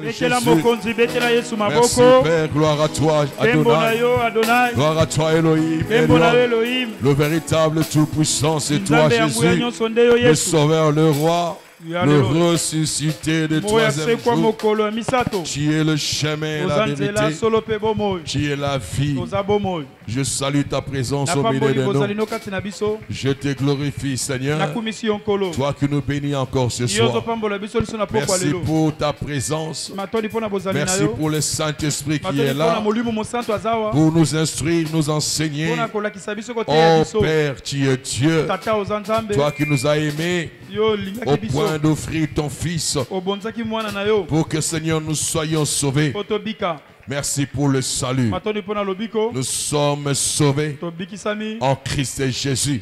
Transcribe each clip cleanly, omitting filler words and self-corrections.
Jésus. Merci Père, gloire à toi Adonai. Gloire à toi Elohim. Le véritable tout-puissant, c'est toi Jésus, le sauveur, le roi, le ressuscité de troisième jour. Tu es le chemin et la vérité. Tu es la vie. Je salue ta présence au milieu de nous. Je te glorifie Seigneur. Toi qui nous bénis encore ce soir. Merci pour ta présence. Merci pour le Saint-Esprit qui est là pour nous instruire, nous enseigner. Oh Père, tu es Dieu. Toi qui nous as aimés au point d'offrir ton Fils pour que Seigneur nous soyons sauvés. Merci pour le salut. Nous sommes sauvés en Christ Jésus.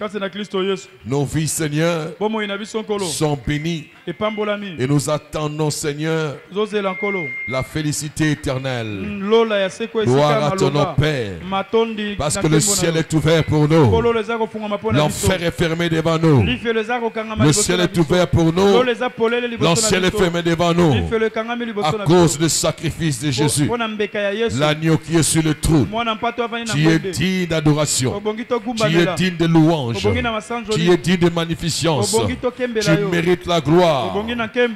Nos vies, Seigneur, sont bénies. Et nous attendons, Seigneur, la félicité éternelle. Gloire à ton nom, Père. Parce que le ciel est ouvert pour nous. L'enfer est fermé devant nous. Le ciel est ouvert pour nous. L'enfer est fermé devant nous. À cause du sacrifice de Jésus. L'agneau qui est sur le trône. Tu es digne d'adoration. Tu es digne de louange. Tu es digne de magnificence. Tu mérites la gloire.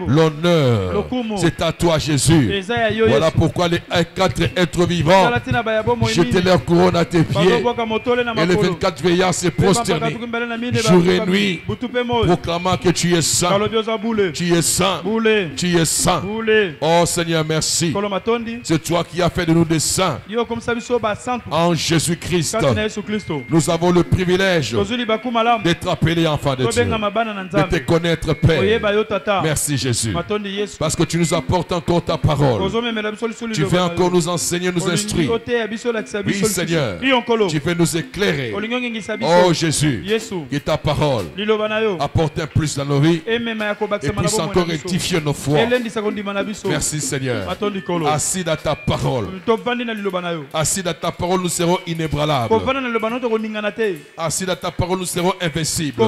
L'honneur, c'est à toi Jésus. Voilà pourquoi les 4 êtres vivants jetaient leur couronne à tes pieds. Et les 24 veillards se prosternaient jour et nuit, proclamant que tu es saint. Tu es saint. Tu es saint. Oh Seigneur, merci. C'est toi qui as fait de nous des saints. En Jésus-Christ, nous avons le privilège d'être appelés enfants de Dieu, de te connaître, Père. Merci Jésus, parce que tu nous apportes encore ta parole. Tu veux encore nous enseigner, nous instruire. Oui Seigneur, tu veux nous éclairer. Oh Jésus, que ta parole apporte un plus dans nos vies et puisse encore rectifier nos foi. Merci Seigneur. Assis dans ta parole. Assis dans ta parole, nous serons inébranlables. Assis dans ta parole, nous serons invincibles.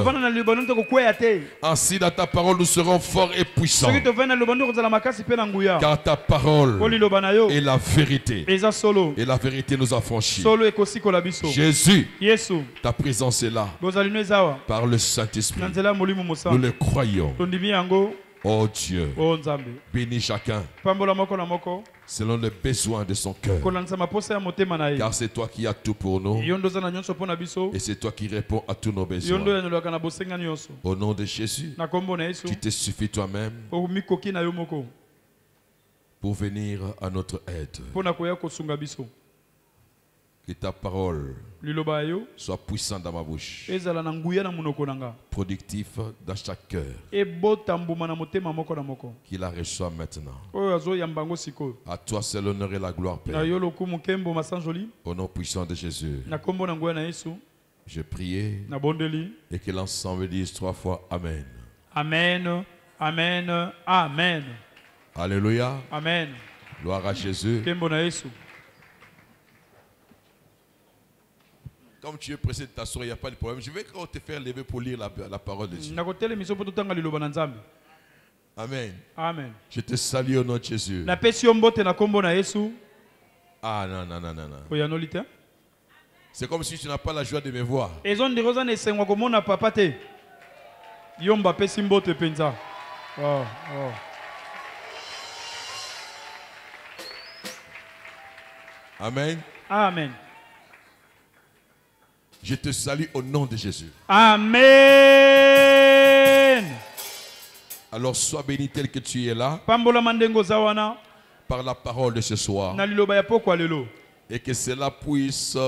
Assis dans ta parole, nous serons forts et puissants. Car ta parole est la vérité. Et la vérité nous affranchit. Jésus, ta présence est là. Par le Saint-Esprit. Nous le croyons. Oh Dieu, bénis chacun selon le besoin de son cœur. Car c'est toi qui as tout pour nous. Et c'est toi qui réponds à tous nos besoins. Au nom de Jésus, tu te suffis toi-même pour venir à notre aide. Que ta parole soit puissante dans ma bouche, productif dans chaque cœur, qu'il la reçoive maintenant. À toi c'est l'honneur et la gloire, Père. Au nom puissant de Jésus, je prie et que l'ensemble dise 3 fois Amen. Amen, Amen, Amen. Alléluia. Amen. Gloire à Jésus. Comme tu es pressé de t'asseoir, il n'y a pas de problème. Je vais te faire lever pour lire la parole de Dieu. Amen. Amen. Je te salue au nom de Jésus. Ah non, non, non, non, non. C'est comme si tu n'as pas la joie de me voir. Amen. Amen. Je te salue au nom de Jésus. Amen. Alors sois béni tel que tu es là par la parole de ce soir. Et que cela puisse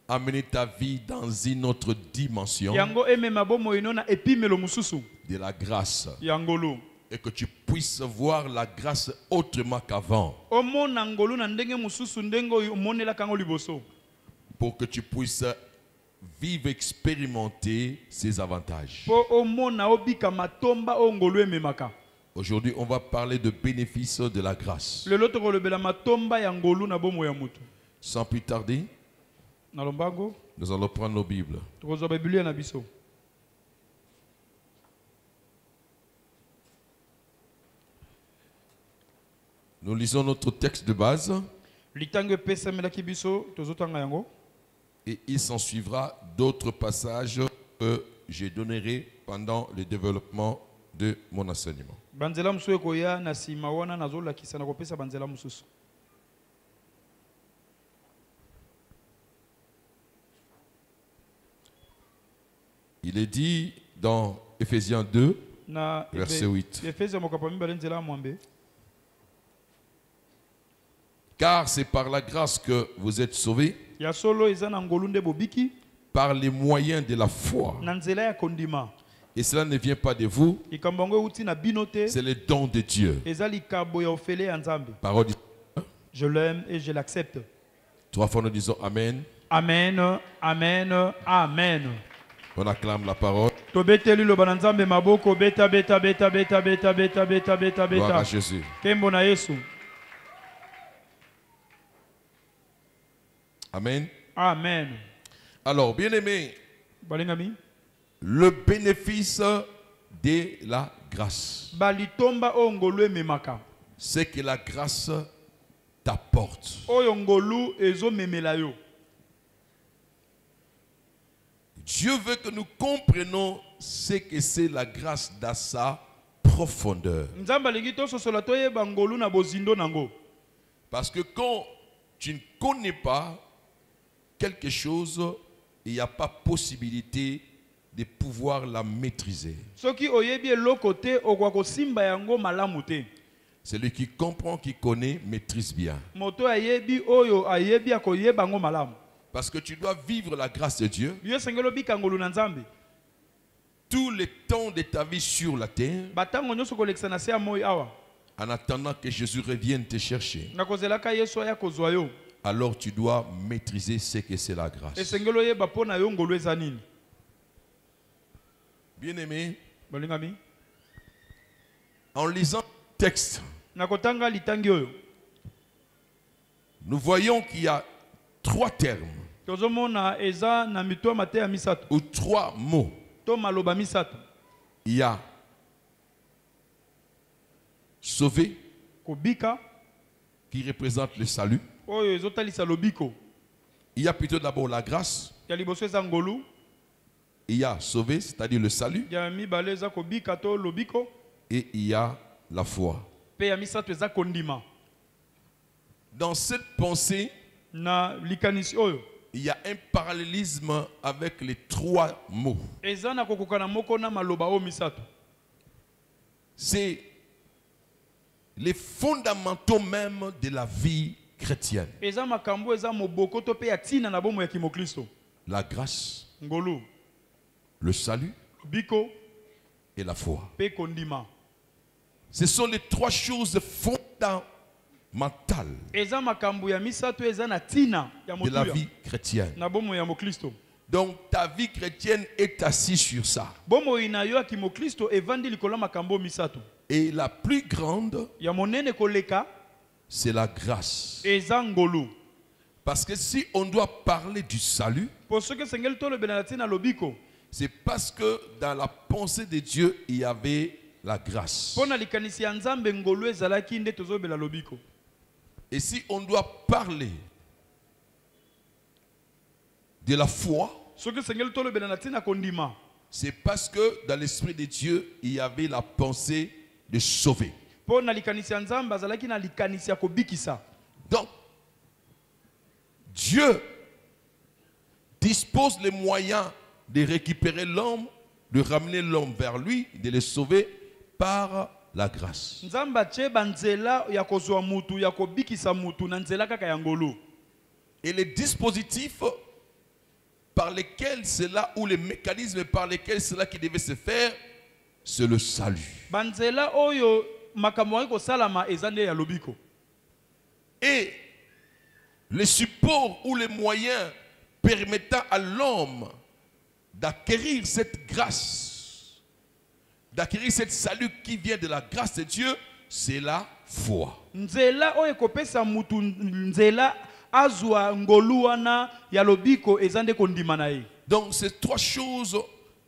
amener ta vie dans une autre dimension de la grâce. Et que tu puisses voir la grâce autrement qu'avant. Pour que tu puisses vivre, expérimenter ses avantages. Aujourd'hui, on va parler de bénéfices de la grâce. Sans plus tarder, nous allons prendre nos Bibles. Nous lisons notre texte de base. Et il s'en suivra d'autres passages que je donnerai pendant le développement de mon enseignement. Il est dit dans Ephésiens 2, verset 8. Car c'est par la grâce que vous êtes sauvés, par les moyens de la foi. Et cela ne vient pas de vous, c'est le don de Dieu. Parole du Seigneur. Je l'aime et je l'accepte. 3 fois nous disons Amen. Amen, amen, amen. On acclame la parole. Gloire à Jésus. Amen. Amen. Alors, bien-aimé, le bénéfice de la grâce, c'est que la grâce t'apporte. Dieu veut que nous comprenions ce que c'est la grâce dans sa profondeur. Parce que quand tu ne connais pas quelque chose, il n'y a pas possibilité de pouvoir la maîtriser. Celui qui comprend, qui connaît, maîtrise bien. Parce que tu dois vivre la grâce de Dieu tout le temps de ta vie sur la terre, en attendant que Jésus revienne te chercher. Alors tu dois maîtriser ce que c'est la grâce. Bien-aimé, en lisant le texte, nous voyons qu'il y a 3 termes ou 3 mots. Il y a sauvé, qui représente le salut. Il y a plutôt d'abord la grâce. Il y a sauvé, c'est-à-dire le salut. Et il y a la foi. Dans cette pensée, il y a un parallélisme avec les 3 mots. C'est les fondamentaux même de la vie chrétienne. La grâce, le salut et la foi. Ce sont les 3 choses fondamentales de la vie chrétienne. Donc ta vie chrétienne est assise sur ça. Et la plus grande, c'est la grâce. Parce que si on doit parler du salut, c'est parce que dans la pensée de Dieu, il y avait la grâce. Et si on doit parler de la foi, c'est parce que dans l'esprit de Dieu, il y avait la pensée de sauver. Donc, Dieu dispose les moyens de récupérer l'homme, de ramener l'homme vers lui, de le sauver par la grâce. Et les dispositifs par lesquels c'est là, ou les mécanismes par lesquels c'est là qui devait se faire, c'est le salut. Et les supports ou les moyens permettant à l'homme d'acquérir cette grâce, d'acquérir cette salut qui vient de la grâce de Dieu, c'est la foi. Donc ces 3 choses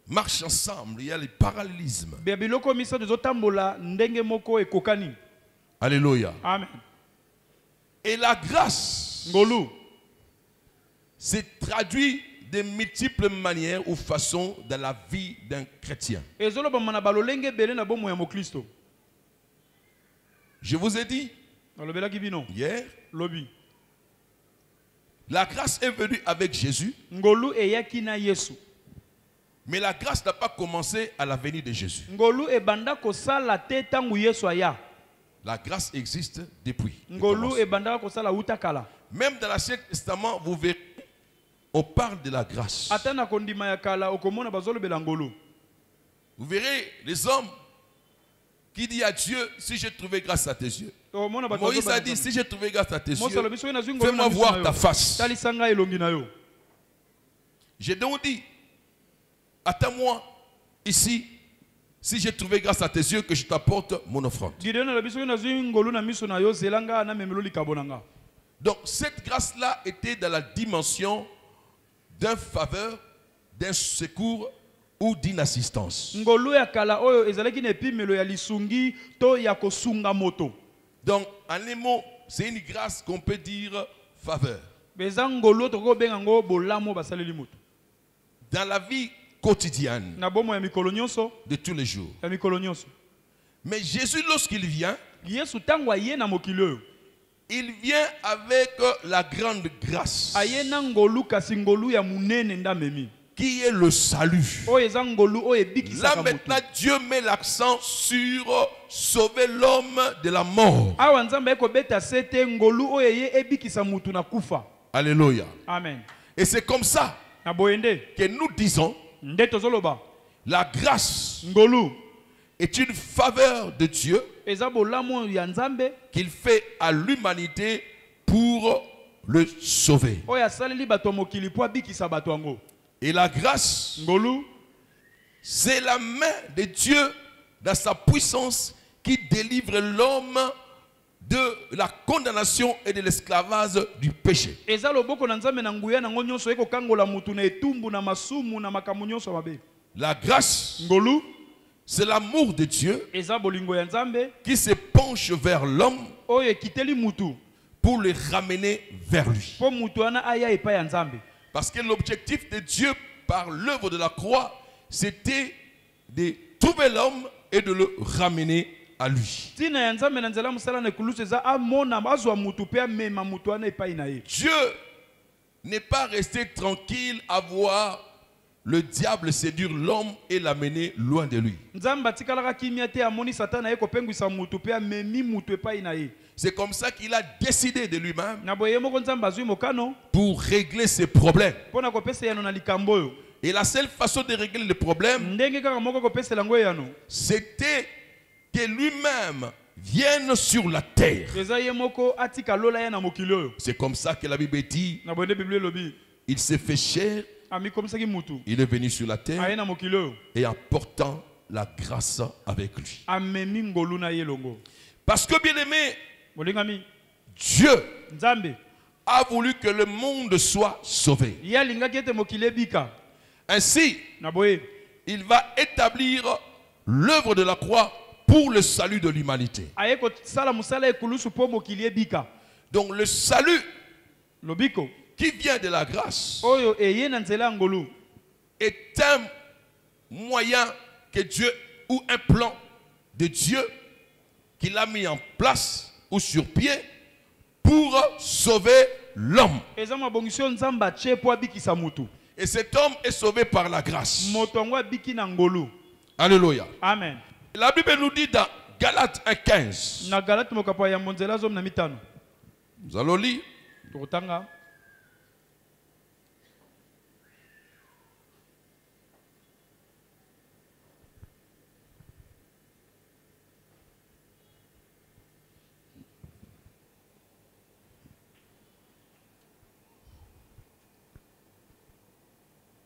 marchent ensemble. Il y a le parallélisme. Alléluia. Amen. Et la grâce Ngolu. s'est traduit de multiples manières ou façons dans la vie d'un chrétien. Je vous ai dit hier, la grâce est venue avec Jésus, mais la grâce n'a pas commencé à la venue de Jésus. La grâce existe depuis. Même dans l'Ancien Testament, vous verrez, on parle de la grâce. Vous verrez les hommes qui disent à Dieu, si j'ai trouvé grâce à tes yeux. Moïse a dit, si j'ai trouvé grâce à tes yeux, fais-moi voir ta face. J'ai donc dit, attends-moi ici, si j'ai trouvé grâce à tes yeux, que je t'apporte mon offrande. Donc cette grâce-là était dans la dimension d'un faveur, d'un secours ou d'une assistance. Donc en un mot, c'est une grâce qu'on peut dire faveur. Dans la vie quotidienne de tous les jours. Mais Jésus, lorsqu'il vient, il vient avec la grande grâce qui est le salut. Là maintenant, Dieu met l'accent sur sauver l'homme de la mort. Alléluia. Amen. Et c'est comme ça que nous disons, la grâce est une faveur de Dieu qu'il fait à l'humanité pour le sauver. Et la grâce, c'est la main de Dieu dans sa puissance qui délivre l'homme de la condamnation et de l'esclavage du péché. La grâce, c'est l'amour de Dieu qui se penche vers l'homme pour le ramener vers lui. Parce que l'objectif de Dieu par l'œuvre de la croix, c'était de trouver l'homme et de le ramener à lui. Dieu n'est pas resté tranquille à voir le diable séduire l'homme et l'amener loin de lui. C'est comme ça qu'il a décidé de lui-même pour régler ses problèmes. Et la seule façon de régler le problème, c'était que lui-même vienne sur la terre. C'est comme ça que la Bible dit, il s'est fait chair, il est venu sur la terre et apportant la grâce avec lui. Parce que bien aimé, Dieu a voulu que le monde soit sauvé. Ainsi, il va établir l'œuvre de la croix pour le salut de l'humanité. Donc le salut qui vient de la grâce est un moyen que Dieu, ou un plan de Dieu qu'il a mis en place ou sur pied pour sauver l'homme. Et cet homme est sauvé par la grâce. Alléluia. Amen. La Bible nous dit dans Galates 1:15. Nous allons lire.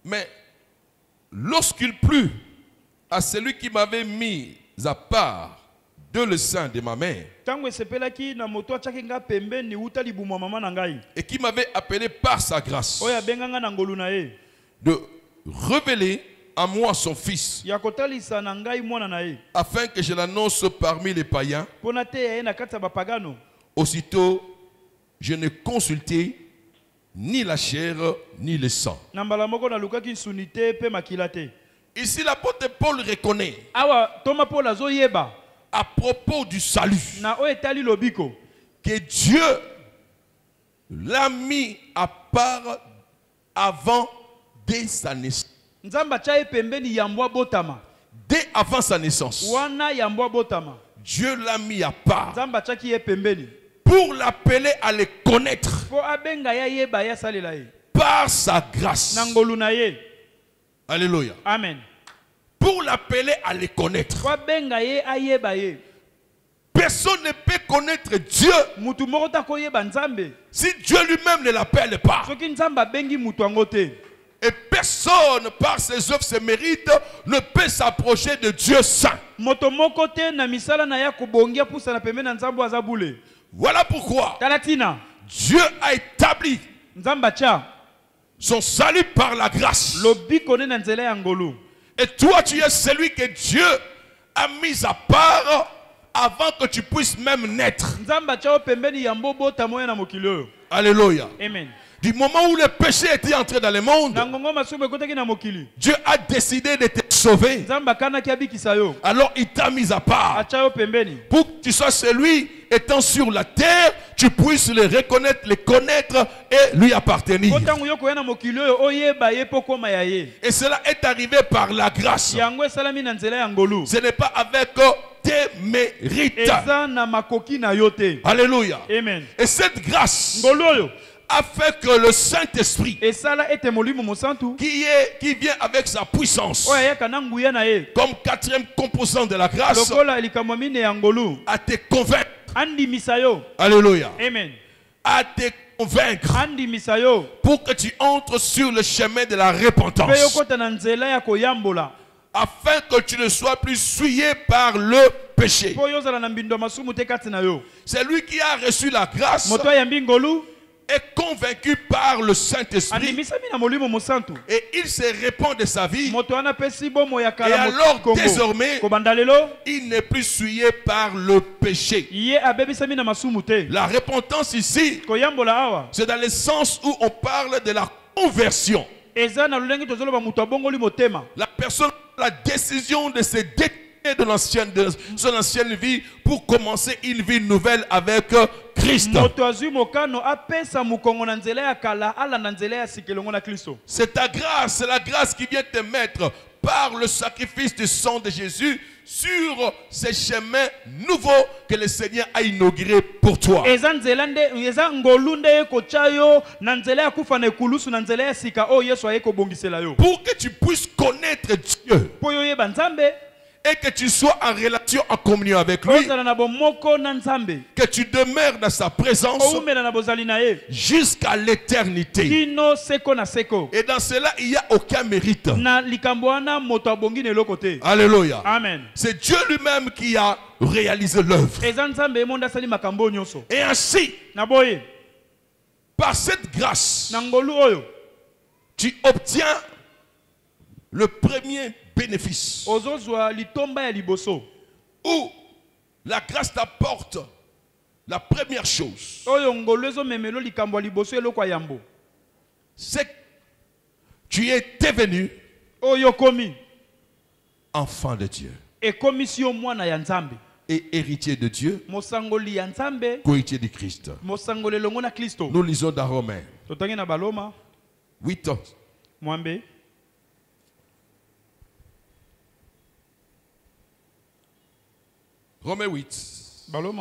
Mais lorsqu'il plut à celui qui m'avait mis à part de le sein de ma mère et qui m'avait appelé par sa grâce de révéler à moi son fils, afin que je l'annonce parmi les païens. Aussitôt, je n'ai consulté ni la chair ni le sang. Ici, l'apôtre Paul reconnaît à propos du salut que Dieu l'a mis à part avant dès sa naissance. Dès avant sa naissance, Dieu l'a mis à part pour l'appeler à le connaître par sa grâce. Alléluia. Amen. Pour l'appeler à le connaître. Personne ne peut connaître Dieu si Dieu lui-même ne l'appelle pas. Et personne par ses œuvres, ses mérites, ne peut s'approcher de Dieu saint. Voilà pourquoi Dieu a établi son salut par la grâce. Et toi, tu es celui que Dieu a mis à part avant que tu puisses même naître. Alléluia. Amen. Du moment où le péché était entré dans le monde, Dieu a décidé de te sauver. Alors il t'a mis à part pour que tu sois celui étant sur la terre, tu puisses le reconnaître, le connaître et lui appartenir. Et cela est arrivé par la grâce. Ce n'est pas avec tes mérites. Alléluia. Amen. Et cette grâce a fait que le Saint-Esprit qui vient avec sa puissance comme quatrième composant de la grâce a te convaincre. Alléluia. Amen. À te convaincre pour que tu entres sur le chemin de la repentance, afin que tu ne sois plus souillé par le péché. C'est lui qui a reçu la grâce est convaincu par le Saint-Esprit et il se répand de sa vie. Et alors désormais, il n'est plus souillé par le péché. La repentance ici, c'est dans le sens où on parle de la conversion. La personne a la décision de se détourner de son ancienne vie pour commencer une vie nouvelle avec Christ. C'est ta grâce, c'est la grâce qui vient te mettre par le sacrifice du sang de Jésus sur ces chemins nouveaux que le Seigneur a inaugurés pour toi. Pour que tu puisses connaître Dieu et que tu sois en relation, en communion avec lui, que tu demeures dans sa présence jusqu'à l'éternité. Et dans cela, il n'y a aucun mérite. Alléluia. Amen. C'est Dieu lui-même qui a réalisé l'œuvre. Et ainsi, par cette grâce, tu obtiens le premier bénéfice. Où la grâce t'apporte la première chose. C'est que tu es devenu enfant de Dieu. Et héritier de Dieu, cohéritier de Christ. Nous lisons dans Romains 8 ans. Romains 8. Nous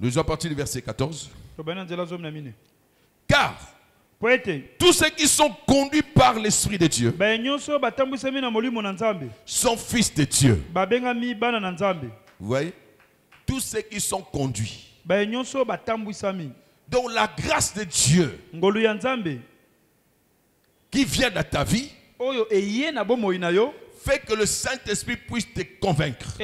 lisons à partir du verset 14. Car tous ceux qui sont conduits par l'Esprit de Dieu sont fils de Dieu. Vous voyez? Tous ceux qui sont conduits. Donc la grâce de Dieu qui vient dans ta vie fait que le Saint-Esprit puisse te convaincre.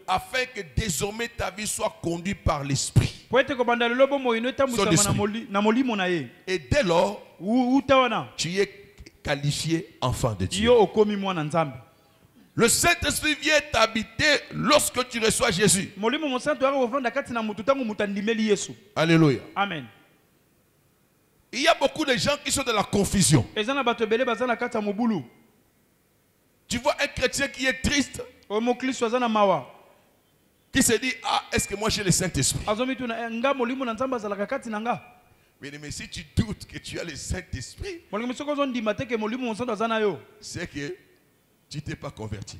Afin que désormais ta vie soit conduite par l'Esprit. Et dès lors, tu es qualifié enfant de Dieu. Le Saint-Esprit vient t'habiter lorsque tu reçois Jésus. Alléluia. Amen. Il y a beaucoup de gens qui sont dans la confusion. Tu vois un chrétien qui est triste, qui se dit, ah, est-ce que moi j'ai le Saint-Esprit? Mais si tu doutes que tu as le Saint-Esprit, c'est que tu t'es pas converti.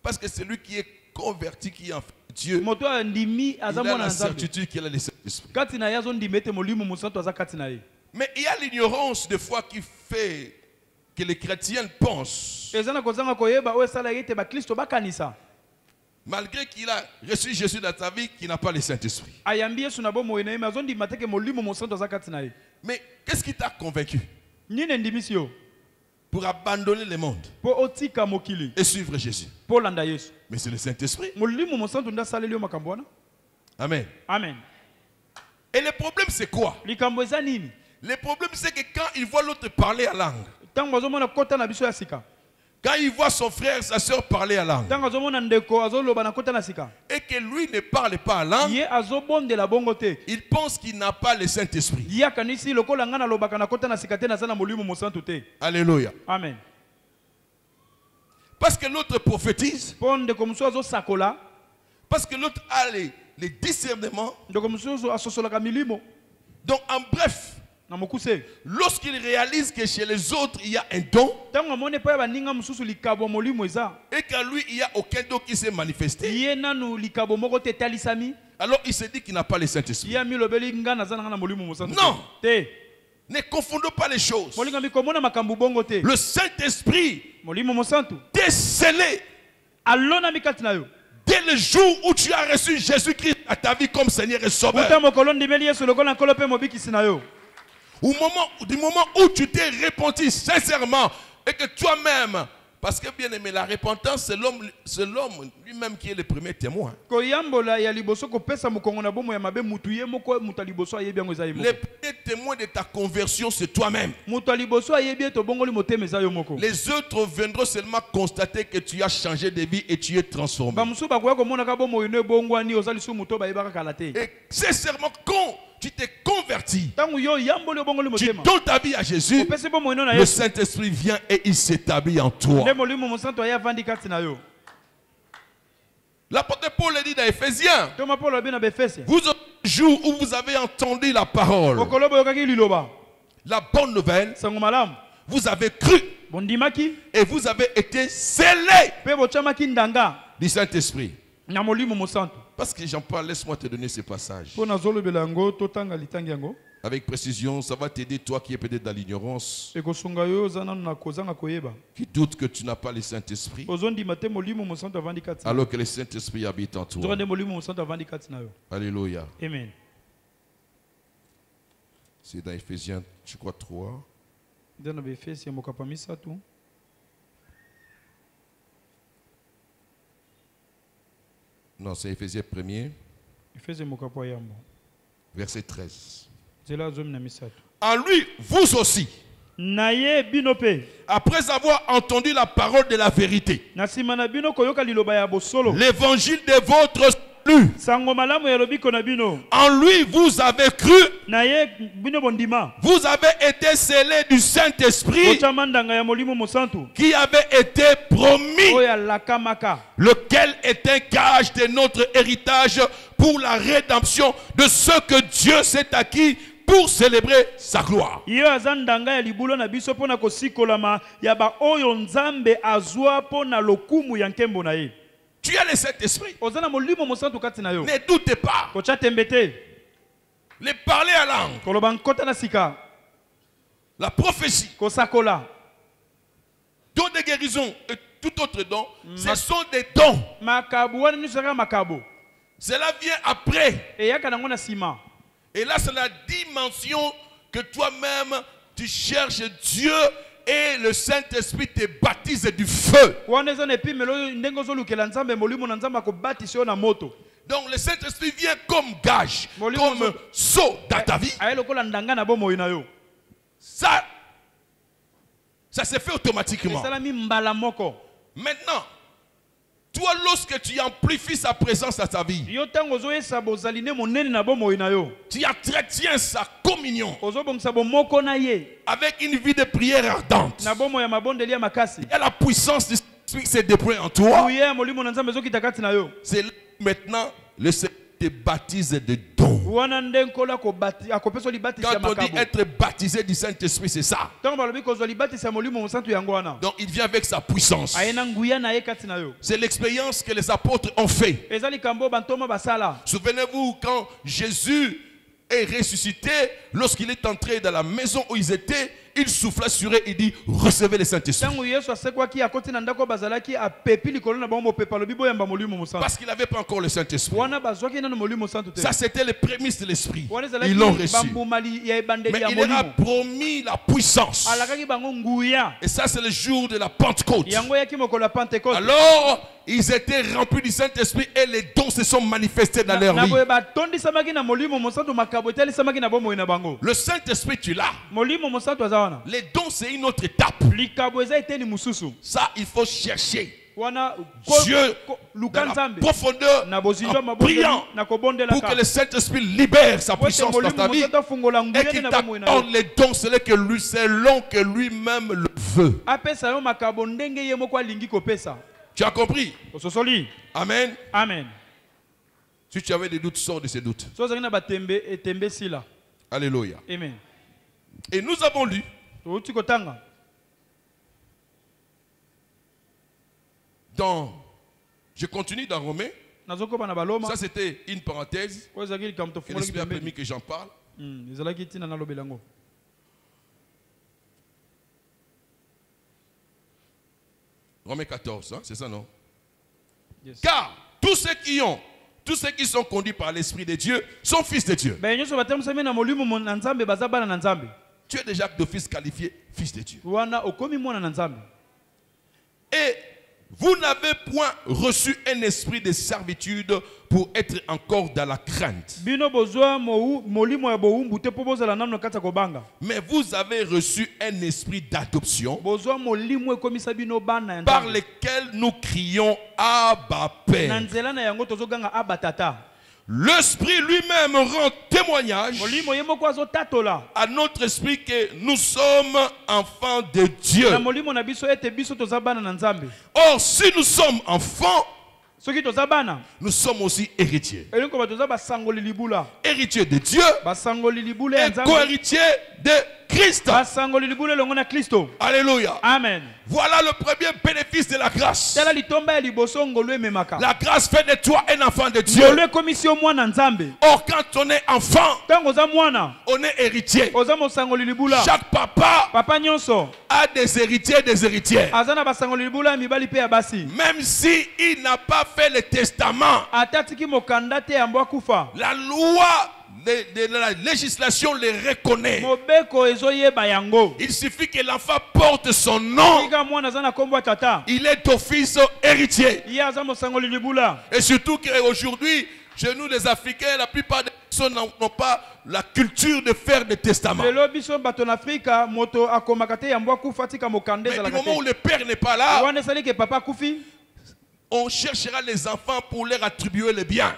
Parce que celui qui est converti, qui est en Dieu, il a la certitude qu'il a le Saint-Esprit. Mais il y a l'ignorance des fois qui fait que les chrétiens pensent, malgré qu'il a reçu Jésus dans ta vie, qu'il n'a pas le Saint-Esprit. Mais qu'est-ce qui t'a convaincu pour abandonner le monde et suivre Jésus? Mais c'est le Saint-Esprit. Amen. Amen. Et le problème c'est quoi? Le problème c'est que quand il voit l'autre parler à langue, quand il voit son frère, sa soeur parler à langue, et que lui ne parle pas à langue, il pense qu'il n'a pas le Saint-Esprit. Alléluia. Amen. Parce que l'autre prophétise, parce que l'autre a les discernements. Donc en bref, lorsqu'il réalise que chez les autres il y a un don, et qu'à lui il n'y a aucun don qui s'est manifesté, alors il se dit qu'il n'a pas le Saint-Esprit. Non, ne confondons pas les choses. Le Saint-Esprit décelé dès le jour où tu as reçu Jésus-Christ à ta vie comme Seigneur et Sauveur, du moment où tu t'es repenti sincèrement et que toi-même, parce que bien aimé, la repentance, c'est l'homme lui-même qui est le premier témoin. Le premier témoin de ta conversion, c'est toi-même. Les autres viendront seulement constater que tu as changé de vie et tu es transformé. Et sincèrement, quand tu t'es converti, tu donnes ta vie à Jésus, le Saint-Esprit vient et il s'établit en toi. L'apôtre Paul dit dans Éphésiens, vous au jour où vous avez entendu la parole, la bonne nouvelle, vous avez cru et vous avez été scellés du Saint-Esprit. Parce que Jean-Paul, laisse-moi te donner ce passage. Avec précision, ça va t'aider, toi qui es peut-être dans l'ignorance, qui doute que tu n'as pas le Saint-Esprit, alors que le Saint-Esprit habite en toi. Alléluia. Amen. C'est dans Éphésiens, je crois, 3. Non, c'est Éphésiens 1er, verset 13. En lui, vous aussi, après avoir entendu la parole de la vérité, l'évangile de votre salut, en lui vous avez cru, vous avez été scellés du Saint-Esprit qui avait été promis, lequel est un gage de notre héritage pour la rédemption de ce que Dieu s'est acquis pour célébrer sa gloire. Tu as le Saint-Esprit. Ne doutez pas. Les parler à langue, la prophétie, don de guérison et tout autre don, ce sont des dons. Cela vient après. Et là, c'est la dimension que toi-même, tu cherches Dieu et le Saint-Esprit te baptise du feu. Donc le Saint-Esprit vient comme gage, comme sceau dans ta vie. Ça se fait automatiquement. Maintenant, toi, lorsque tu amplifies sa présence à ta vie, tu entretiens sa communion avec une vie de prière ardente. Et la puissance du Saint-Esprit se déploie en toi. C'est là maintenant le Seigneur te baptise de dons. Quand on dit être baptisé du Saint-Esprit, c'est ça. Donc il vient avec sa puissance. C'est l'expérience que les apôtres ont fait. Souvenez-vous quand Jésus est ressuscité, lorsqu'il est entré dans la maison où ils étaient, il souffla sur eux et dit recevez le Saint-Esprit. Parce qu'il n'avait pas encore le Saint-Esprit. Ça c'était les prémices de l'Esprit. Ils l'ont reçu. Mais il leur a promis la puissance. Et ça c'est le jour de la Pentecôte. Alors ils étaient remplis du Saint-Esprit et les dons se sont manifestés dans leur vie. Le Saint-Esprit tu l'as. Les dons c'est une autre étape. Ça il faut chercher Dieu dans la profondeur en priant pour que le Saint-Esprit libère sa puissance dans ta vie et qu'il t'accorde les dons selon que lui-même le veut. Tu as compris? Amen. Amen. Si tu avais des doutes, sors de ces doutes. Alléluia. Amen. Et nous avons lu je continue dans Romains. Ça c'était une parenthèse. Et l'Esprit a permis que j'en parle. Romains 14, hein, c'est ça non? Yes. Car tous ceux qui sont conduits par l'Esprit de Dieu sont fils de Dieu. Tu es déjà d'office qualifié fils de Dieu. Et vous n'avez point reçu un esprit de servitude pour être encore dans la crainte. Mais vous avez reçu un esprit d'adoption par lequel nous crions Abba Père. L'Esprit lui-même rend témoignage à notre esprit que nous sommes enfants de Dieu. Or, si nous sommes enfants, nous sommes aussi héritiers. Héritiers de Dieu et co-héritiers de Christ. Alléluia. Amen. Voilà le premier bénéfice de la grâce. La grâce fait de toi un enfant de Dieu. Or quand on est enfant, on est héritier. Chaque papa a des héritiers et des héritières. Même si il n'a pas fait le testament, la loi de la législation les reconnaît. Il suffit que l'enfant porte son nom. Il est d'office héritier. Et surtout qu'aujourd'hui, chez nous les Africains, la plupart des personnes n'ont pas la culture de faire des testaments. Mais du moment où le père n'est pas là, on cherchera les enfants pour leur attribuer les biens.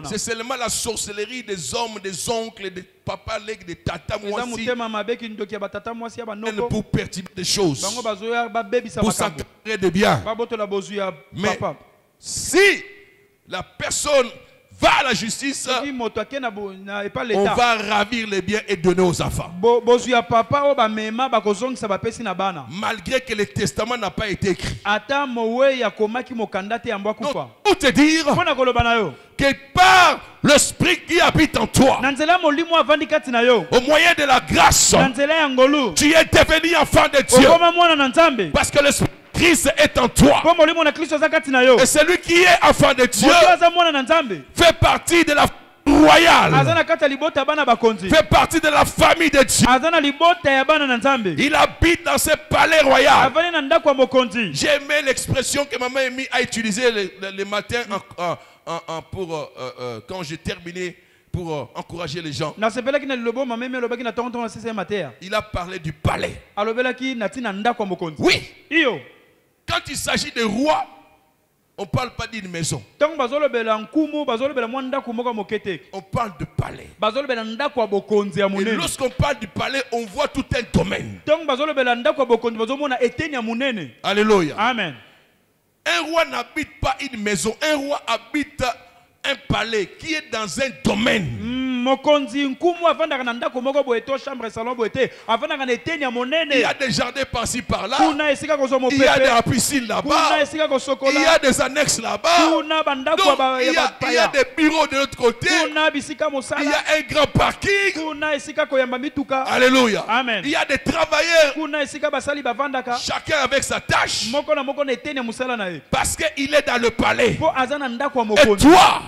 C'est seulement la sorcellerie des hommes, des oncles, des papas, des tatas, pour perturber des choses, pour s'encadrer des biens. Mais si la personne va à la justice, on va ravir les biens et donner aux enfants. Malgré que le testament n'a pas été écrit. Donc, pour te dire que par l'esprit qui habite en toi, au moyen de la grâce, tu es devenu enfant de Dieu. Parce que l'esprit Christ est en toi. Et celui qui est enfant de Dieu fait partie de la royale. Fait Fait partie de la famille de Dieu. Il habite dans ce palais royal. J'ai aimé l'expression que maman Amy a utilisée le matin quand j'ai terminé pour encourager les gens. Il a parlé du palais. Oui. Quand il s'agit de roi, on ne parle pas d'une maison. On parle de palais. Et lorsqu'on parle du palais, on voit tout un domaine. Alléluia. Amen. Un roi n'habite pas une maison. Un roi habite un palais qui est dans un domaine. Il y a des jardins par-ci par-là. Il y a des piscines là-bas. Il y a des annexes là-bas. Il y a des bureaux de l'autre côté. Il y a un grand parking. Alléluia. Amen. Il y a des travailleurs. Chacun avec sa tâche. Parce qu'il est dans le palais. Et toi,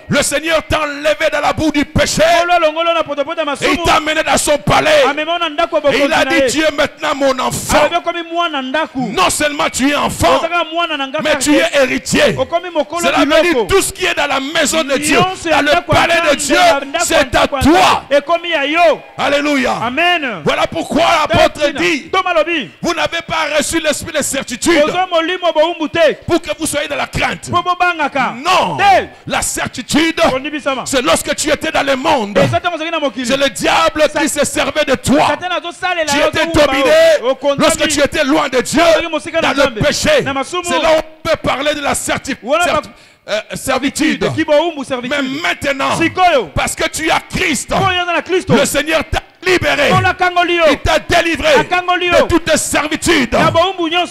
le Seigneur t'a enlevé dans la boue du péché. Et il t'a amené dans son palais. Et il a dit, tu es maintenant mon enfant. Non seulement tu es enfant, mais tu es héritier. Cela veut dire tout ce qui est dans la maison de Dieu, dans le palais de Dieu, c'est à toi. Alléluia. Amen. Voilà pourquoi l'apôtre dit, vous n'avez pas reçu l'esprit de certitude pour que vous soyez dans la crainte. Non, la certitude, c'est lorsque tu étais dans le monde. C'est le diable qui se servait de toi. Tu étais dominé lorsque tu étais loin de Dieu, dans le péché. C'est là où on peut parler de la servitude. Mais maintenant, parce que tu as Christ, le Seigneur t'a libéré. Il t'a délivré de toute servitude.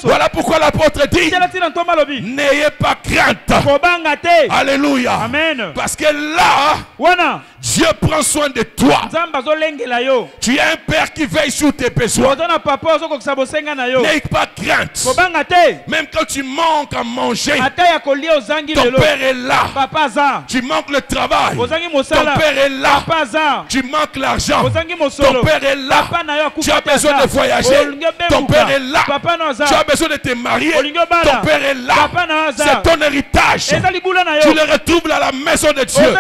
Voilà pourquoi l'apôtre dit, n'ayez pas crainte. Alléluia. Amen. Parce que là, Dieu prend soin de toi. Tu as un père qui veille sur tes besoins. N'aie pas crainte. Même quand tu manques à manger, ton père est là. Tu manques le travail, ton père est là. Tu manques l'argent, ton père est là. Tu as besoin de voyager, ton père est là. Tu as besoin de te marier, ton père est là. C'est ton héritage. Tu le retrouves dans la maison de Dieu.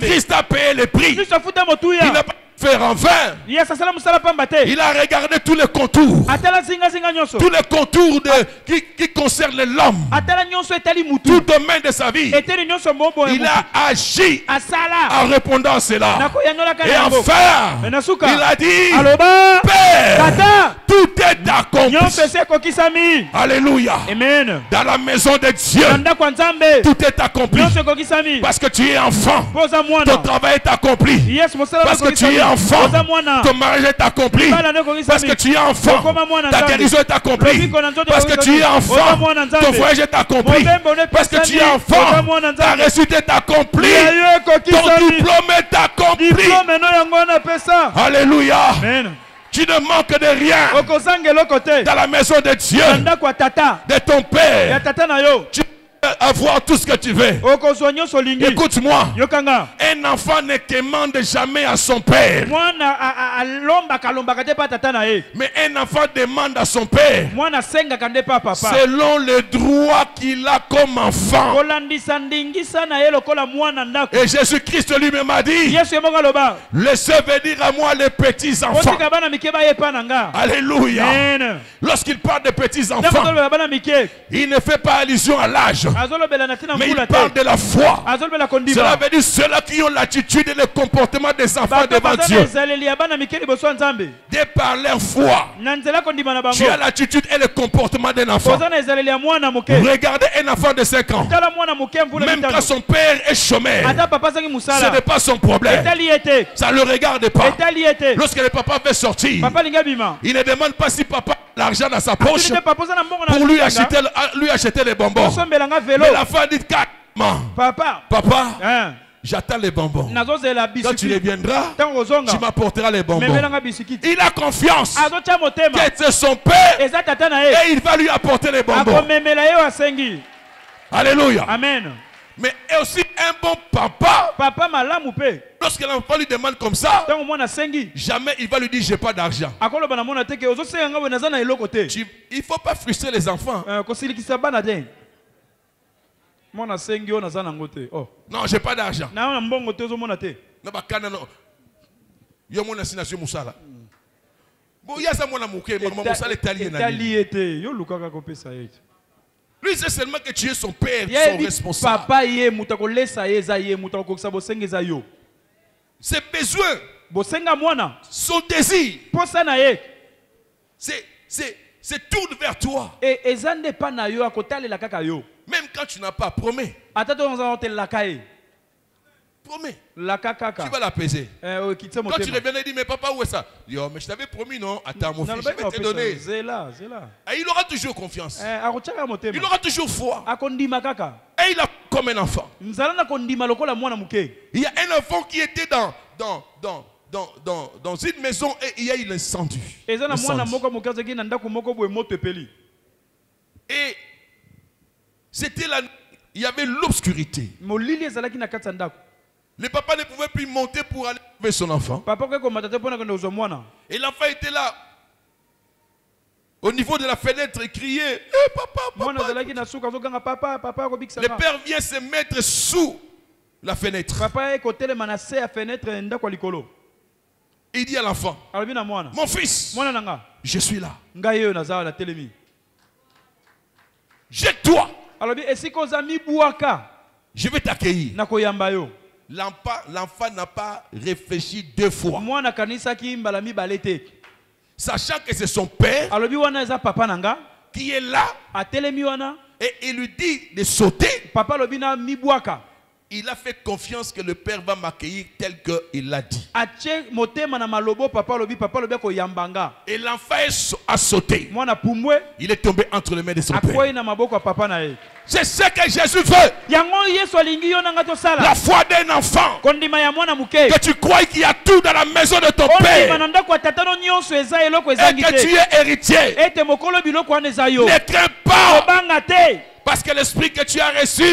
Christ a payé le prix. Il n'a pas fait en vain. Il a regardé tous les contours. Tous les contours qui concernent l'homme. Tout domaine de sa vie. Il a agi en répondant à cela. Et enfin, il a dit, Père, tout est accompli. Alléluia. Amen. Dans la maison de Dieu, tout est accompli. Parce que tu es enfant. Ton travail est accompli. Parce que tu es enfant. Ton mariage est accompli. Parce que tu es enfant. Ta guérison est accomplie. Parce que tu es enfant. Ton voyage est accompli. Parce que tu es enfant. Ta réussite est accomplie. Ton diplôme est accompli. Alléluia. Amen. Tu ne manques de rien dans la maison de Dieu, de ton Père. Tu peux avoir tout ce que tu veux. Écoute-moi. Un enfant ne demande jamais à son père. Mais un enfant demande à son père selon le droit qu'il a comme enfant. Et Jésus-Christ lui-même a dit, laissez venir à moi les petits enfants. Alléluia. Lorsqu'il parle de petits enfants, il ne fait pas allusion à l'âge, mais il parle de la foi. Cela veut dire ceux-là qui ont l'attitude et le comportement des enfants devant Dieu. De par leur foi, tu as l'attitude et le comportement d'un enfant. Regardez un enfant de 5 ans. Même quand son père est chômeur, ce n'est pas son problème. Ça ne le regarde pas. Lorsque le papa veut sortir, il ne demande pas si papa a l'argent dans sa poche pour lui acheter les bonbons. Mais l'enfant dit carrément, papa, j'attends les bonbons. Quand tu reviendras, tu m'apporteras les bonbons. Il a confiance que c'est son père et il va lui apporter les bonbons. Alléluia. Amen. Mais est aussi un bon papa. Papa malamu pe. Lorsque l'enfant lui demande comme ça, Tango mwana sengi. jamais il va lui dire j'ai pas d'argent. Akolo bana mona teke ozo senga we nazana eloko te. Il faut pas frustrer les enfants. Ko silikisa bana te. Mwana sengi o nazana ngote. Oh. Non, j'ai pas d'argent. Na mbongo te ozo mona te. Na bakana no. Yo mona sinasio musala. Bon ya sa mona muke mama musala italien na. Italiete yo lukaka ko pesa yetu. Lui c'est seulement que tu es son père, son responsable. Papa ye mutako lesa ye za ye mutako kokisa bosenga za yo. Ses besoins, bosenga mwana, son désir, posa na ye. C'est tourne vers toi. Et ezande pa na yo akotalela kaka yo. Même quand tu n'as pas, promets. Atato on te lakaye. Promets. Lakaka. Tu vas l'apaiser. Quand tu reviens et dis mais papa où est ça? Yo mais je t'avais promis non. Attends mon fils, je vais te donner. Zela. Et il aura toujours confiance. Il aura toujours foi. Et il a comme un enfant. Il y a un enfant qui était dans une maison et il y a eu l'incendie. Et c'était il y avait l'obscurité. Le papa ne pouvait plus monter pour aller trouver son enfant. Et l'enfant était là. Au niveau de la fenêtre, il criait papa. Le père vient se mettre sous la fenêtre. Il dit à l'enfant, mon fils, je suis là. Jette-toi. Je vais t'accueillir. L'enfant n'a pas réfléchi deux fois. Sachant que c'est son père qui est là et il lui dit de sauter. Il a fait confiance que le père va m'accueillir tel qu'il l'a dit. Et l'enfant a sauté. Il est tombé entre les mains de son père. C'est ce que Jésus veut. La foi d'un enfant. Que tu crois qu'il y a tout dans la maison de ton père. Et que tu es héritier. Ne crains pas. Parce que l'esprit que tu as reçu,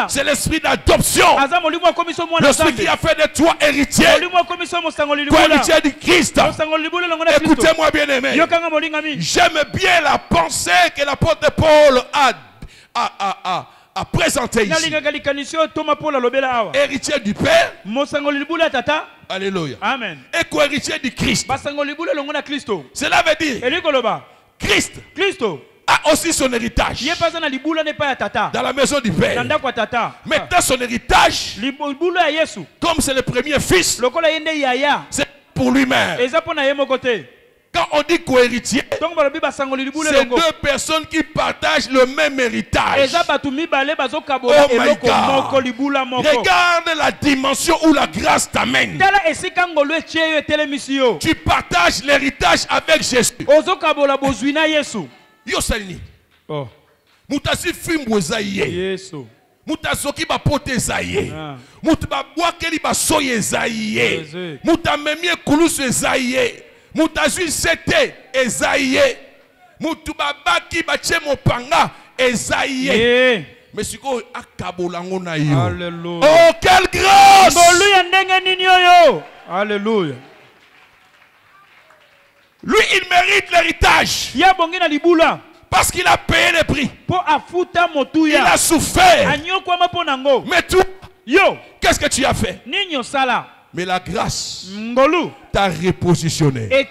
c'est l'esprit d'adoption. L'esprit qui a fait de toi héritier. Co-héritier du Christ. Écoutez-moi bien aimé. J'aime bien la pensée que l'apôtre Paul a présentée ici. Héritier du Père. Alléluia. Amen. Et co-héritier du Christ. Cela veut dire Christ a aussi son héritage dans la maison du Père. Maintenant son héritage, comme c'est le premier fils, c'est pour lui-même. Quand on dit co-héritier, c'est deux personnes qui partagent le même héritage. Oh my God. Regarde la dimension où la grâce t'amène. Tu partages l'héritage avec Jésus. Yo salini. Oh. Mutasi fimbo zaye. Yesu. Mutazoki ba pote zaye. Mutba boakeli ba soye zaye. Mutamemie kulusu zaye. Mutazu sete ezaye. Mutuba baki ba chemo panga ezaye. Mais si ko akabolango na yo. Alléluia. Oh quelle grâce. Alléluia. Lui, il mérite l'héritage. Parce qu'il a payé le prix. Il a souffert. Mais toi, qu'est-ce que tu as fait? Mais la grâce t'a repositionné. Et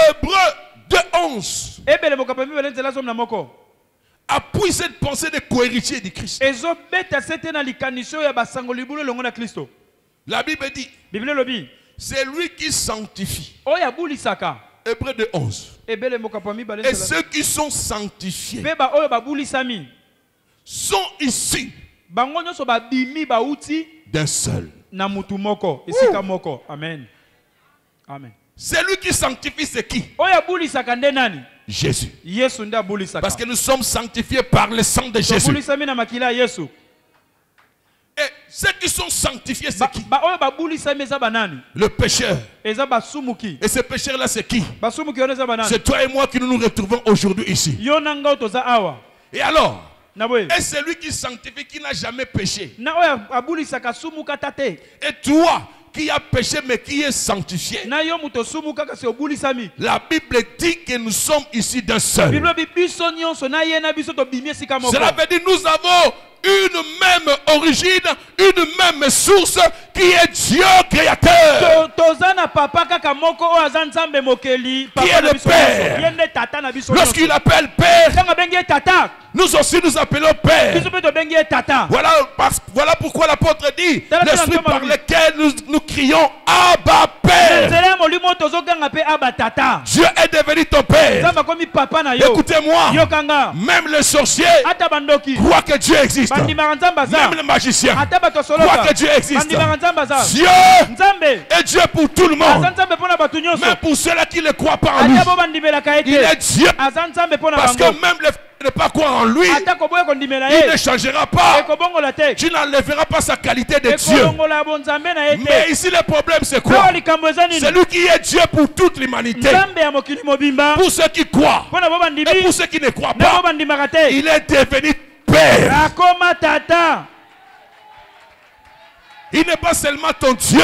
Hébreu 2:11 appuie cette pensée de co-héritier du Christ. La Bible dit, c'est lui qui sanctifie. Hébreu 2:11. Et ceux qui sont sanctifiés sont issus d'un seul. Amen. Amen. C'est lui qui sanctifie, c'est qui? Jésus. Parce que nous sommes sanctifiés par le sang de Jésus. Et ceux qui sont sanctifiés, c'est qui? Le pécheur. Et ce pécheur-là, c'est qui? C'est toi et moi qui nous retrouvons aujourd'hui ici. Et alors, et celui qui sanctifie, qui n'a jamais péché. Et toi, qui a péché mais qui est sanctifié. La Bible dit que nous sommes ici d'un seul. Cela veut dire nous avons une même origine, une même source qui est Dieu créateur. Qui est le Père. Lorsqu'il appelle Père, nous aussi nous appelons Père. Voilà pourquoi l'apôtre dit l'esprit par lequel nous crions Abba Père. Dieu est devenu ton Père. Écoutez-moi, même les sorciers croient que Dieu existe. Même les magiciens croient que Dieu existe. Dieu est Dieu pour tout le monde. Mais pour ceux-là qui ne croient pas en lui, il est Dieu. Parce que même les ne pas croire en lui, il ne changera pas. Tu n'enlèveras pas sa qualité de Dieu. Mais ici le problème c'est quoi? C'est lui qui est Dieu pour toute l'humanité. Pour ceux qui croient et pour ceux qui ne croient pas, il est devenu Père. Il n'est pas seulement ton Dieu,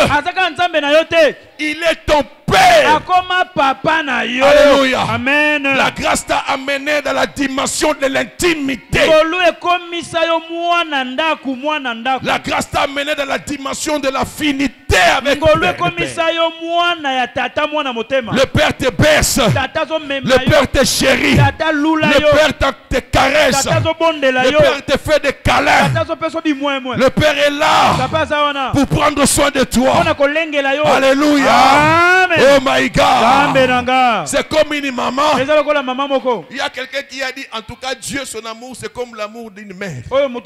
il est ton Père. Alléluia. Amen. La grâce t'a amené dans la dimension de l'intimité. La grâce t'a amené dans la dimension de l'affinité avec le Père te berce. Le Père te chérit. Le Père te caresse. Le Père te fait des câlins. Le Père est là pour prendre soin de toi. Alléluia. Amen. Oh my God. C'est comme une maman. Il y a quelqu'un qui a dit en tout cas Dieu son amour c'est comme l'amour d'une mère. L'amour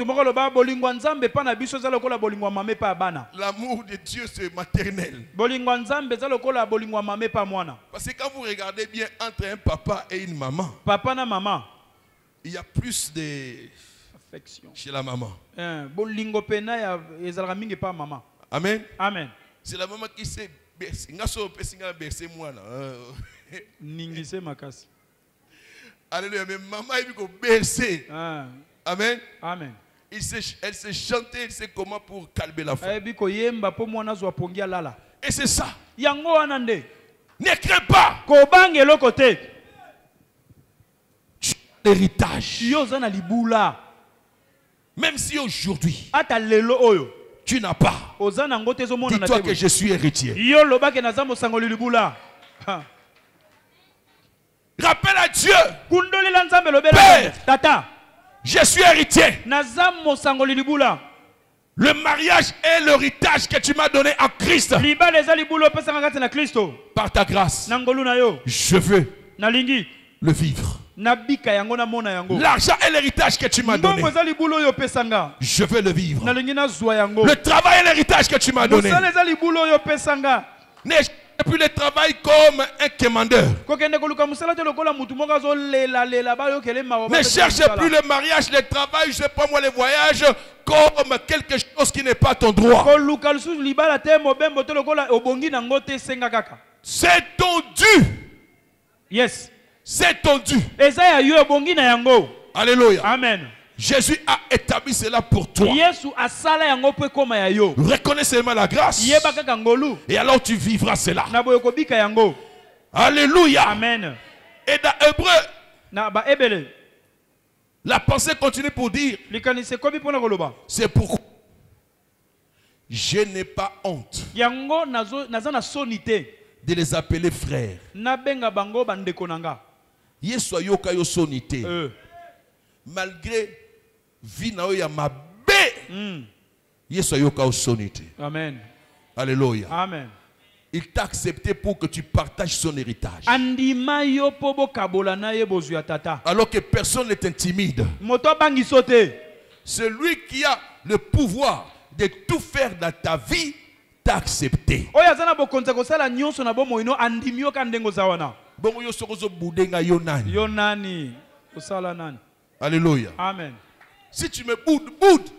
de Dieu c'est maternel. Parce que quand vous regardez bien entre un papa et une maman, il y a plus de affection chez la maman. Amen. Amen. C'est la maman qui sait bercer moi là. Alléluia. Mais maman il veut bercer. Amen. Amen. Elle sait chanter, elle sait comment pour calmer la femme. Et c'est ça. Ne crains pas. L'héritage. Même si aujourd'hui tu n'as pas, dis-toi que je suis héritier. Rappelle à Dieu, Père, je suis héritier. Le mariage est l'héritage que tu m'as donné en Christ. Par ta grâce, je veux le vivre. L'argent est l'héritage que tu m'as donné. Je veux le vivre. Le travail est l'héritage que tu m'as donné. Ne plus le travail comme un commandeur. Ne cherche plus le mariage, le travail, je prends moi les voyages comme quelque chose qui n'est pas ton droit. C'est ton dû. Yes. C'est ton dû. Alléluia. Amen. Jésus a établi cela pour toi. Reconnais seulement la grâce. Et alors tu vivras cela. Alléluia. Amen. Et dans Hébreu, la pensée continue pour dire, c'est pourquoi je n'ai pas honte de les appeler frères. Yesu yoka yo sonité. Malgré vie na ya mabe. Yesu yoka yo sonité. Amen. Alléluia. Amen. Il t'a accepté pour que tu partages son héritage. Alors que personne ne t'intimide. Celui qui a le pouvoir de tout faire dans ta vie t'a accepté. Alléluia. Amen. Si tu me boudes, boude.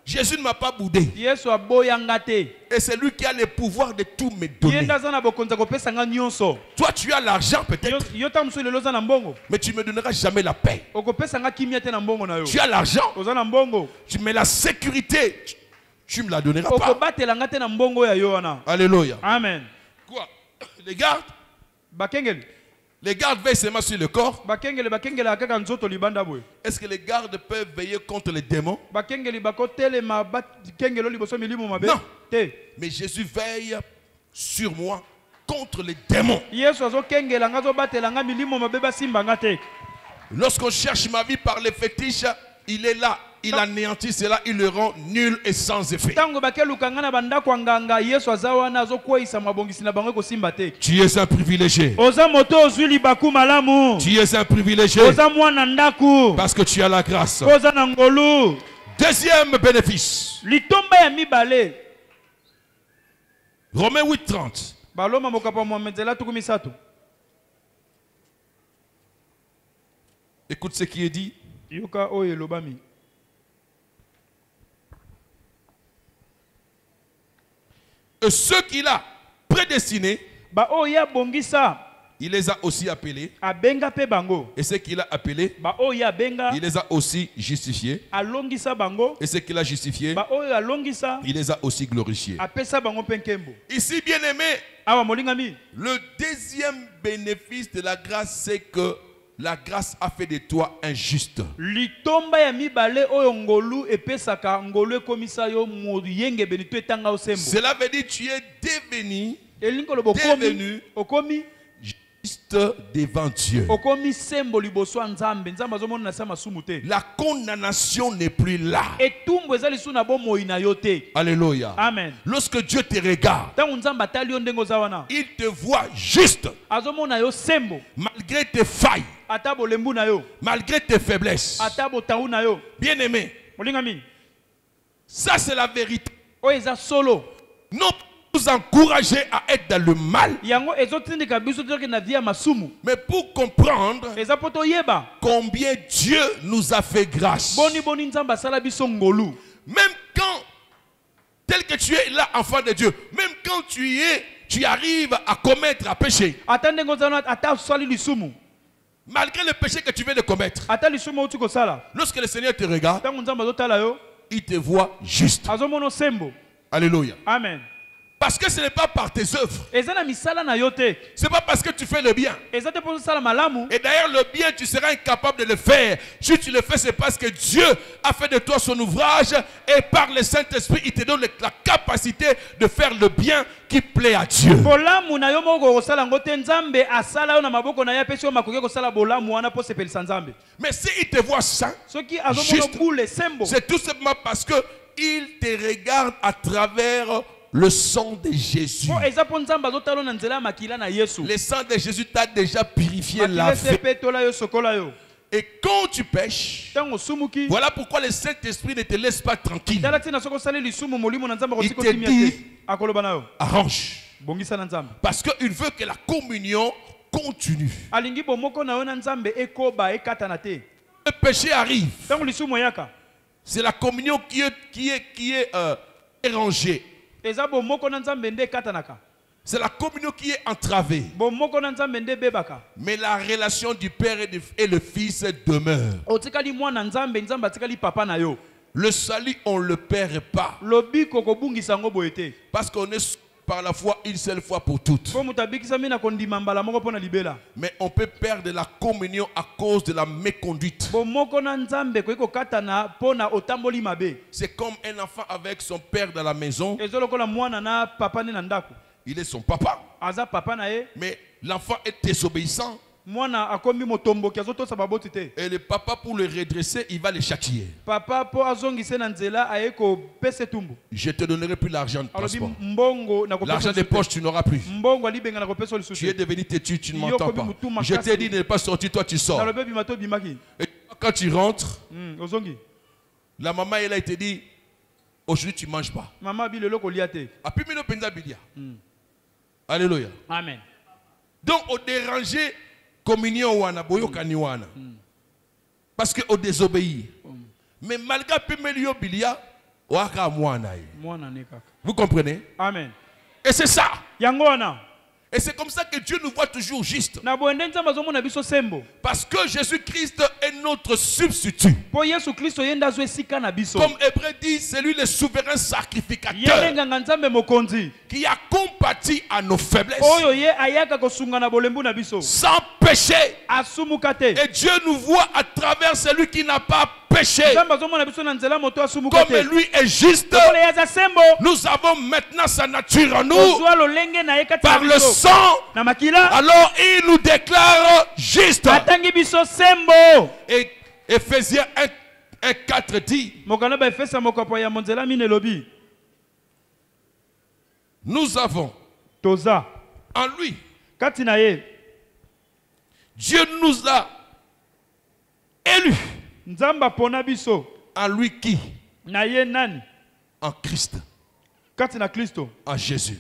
Jésus ne m'a pas boudé. Yesu aboyanga te. Et c'est lui qui a le pouvoir de tout me donner. Yenda za na bokonza kopesa nga nyonso. Toi, tu as l'argent peut-être. Yota musu lelo za na mbongo. Mais tu ne me donneras jamais la paix. Okopesa nga kimia te na mbongo na yo. Tu as l'argent. Oza na mbongo. Mais la sécurité, tu me la donneras pas. Okobatela nga te na mbongo ya yo wana. Alléluia. Amen. Quoi? Les gardes? Bakengeli. Les gardes veillent seulement sur le corps. Bakengeli akaka nzoto libanda boy. Est-ce que les gardes peuvent veiller contre les démons? Bakengeli bakotele bakengelo liboso milimo mabe. Non. Te. Mais Jésus veille sur moi contre les démons. Yesu azokengela nga zobatela nga milimo mabe basimba nga te. Lorsqu'on cherche ma vie par les fétiches, il est là. Il anéantit cela, il le rend nul et sans effet. Tu es un privilégié. Tu es un privilégié. Parce que tu as la grâce. Deuxième bénéfice. Romains 8:30. Écoute ce qui est dit. Et ceux qu'il a prédestinés, il les a aussi appelés. Et ceux qu'il a appelés, il les a aussi justifiés. Et ceux qu'il a justifiés, il les a aussi glorifiés. Ici, bien aimé, le deuxième bénéfice de la grâce, c'est que la grâce a fait de toi un juste. Cela veut dire que tu es devenu juste devant Dieu. La condamnation n'est plus là. Alléluia. Amen. Lorsque Dieu te regarde, il te voit juste. Malgré tes failles, malgré tes faiblesses. Bien aimé, ça c'est la vérité. Non nous encourager à être dans le mal, mais pour comprendre combien Dieu nous a fait grâce. Même quand, tel que tu es là, enfant de Dieu, même quand tu arrives à commettre un péché, malgré le péché que tu viens de commettre, lorsque le Seigneur te regarde, il te voit juste. Alléluia. Amen. Parce que ce n'est pas par tes œuvres. Ce n'est pas parce que tu fais le bien. Et d'ailleurs, le bien, tu seras incapable de le faire. Si tu le fais, c'est parce que Dieu a fait de toi son ouvrage. Et par le Saint-Esprit, il te donne la capacité de faire le bien qui plaît à Dieu. Mais s'il te voit saint, c'est tout simplement parce qu'il te regarde à travers le sang de Jésus. Le sang de Jésus t'a déjà purifié la vie. Et quand tu pêches, voilà pourquoi le Saint-Esprit ne te laisse pas tranquille. Il te dit, arrange. Parce qu'il veut que la communion continue. Le péché arrive. C'est la communion qui est érangée. C'est la communion qui est entravée. Mais la relation du Père et le Fils demeure. Le salut, on ne le perd pas. Parce qu'on est par la foi une seule fois pour toutes. Mais on peut perdre la communion à cause de la méconduite. C'est comme un enfant avec son père dans la maison. Il est son papa. Mais l'enfant est désobéissant. Et le papa, pour le redresser, il va le châtier. Je te donnerai plus l'argent de transport. L'argent de poche, tu n'auras plus. Tu es devenu têtu, tu ne m'entends pas. Je t'ai dit de ne pas sortir, toi tu sors. Et quand tu rentres, la maman elle a été dit, aujourd'hui tu ne manges pas. Alléluia. Amen. Donc au déranger communion wana boyokani wana. Parce que au désobéir. Mais malgré Pimelio Bilia, Vous comprenez? Amen. Et c'est ça. Yangona. Et c'est comme ça que Dieu nous voit toujours juste. Parce que Jésus-Christ est notre substitut. Comme Hébreu dit, c'est lui le souverain sacrificateur qui a compati à nos faiblesses sans péché. Et Dieu nous voit à travers celui qui n'a pas péché. Comme lui est juste, nous avons maintenant sa nature en nous par le sang. Alors il nous déclare juste. Et Ephésiens 1:4 dit, nous avons en lui, Dieu nous a élus. En lui qui? En Christ. En Jésus.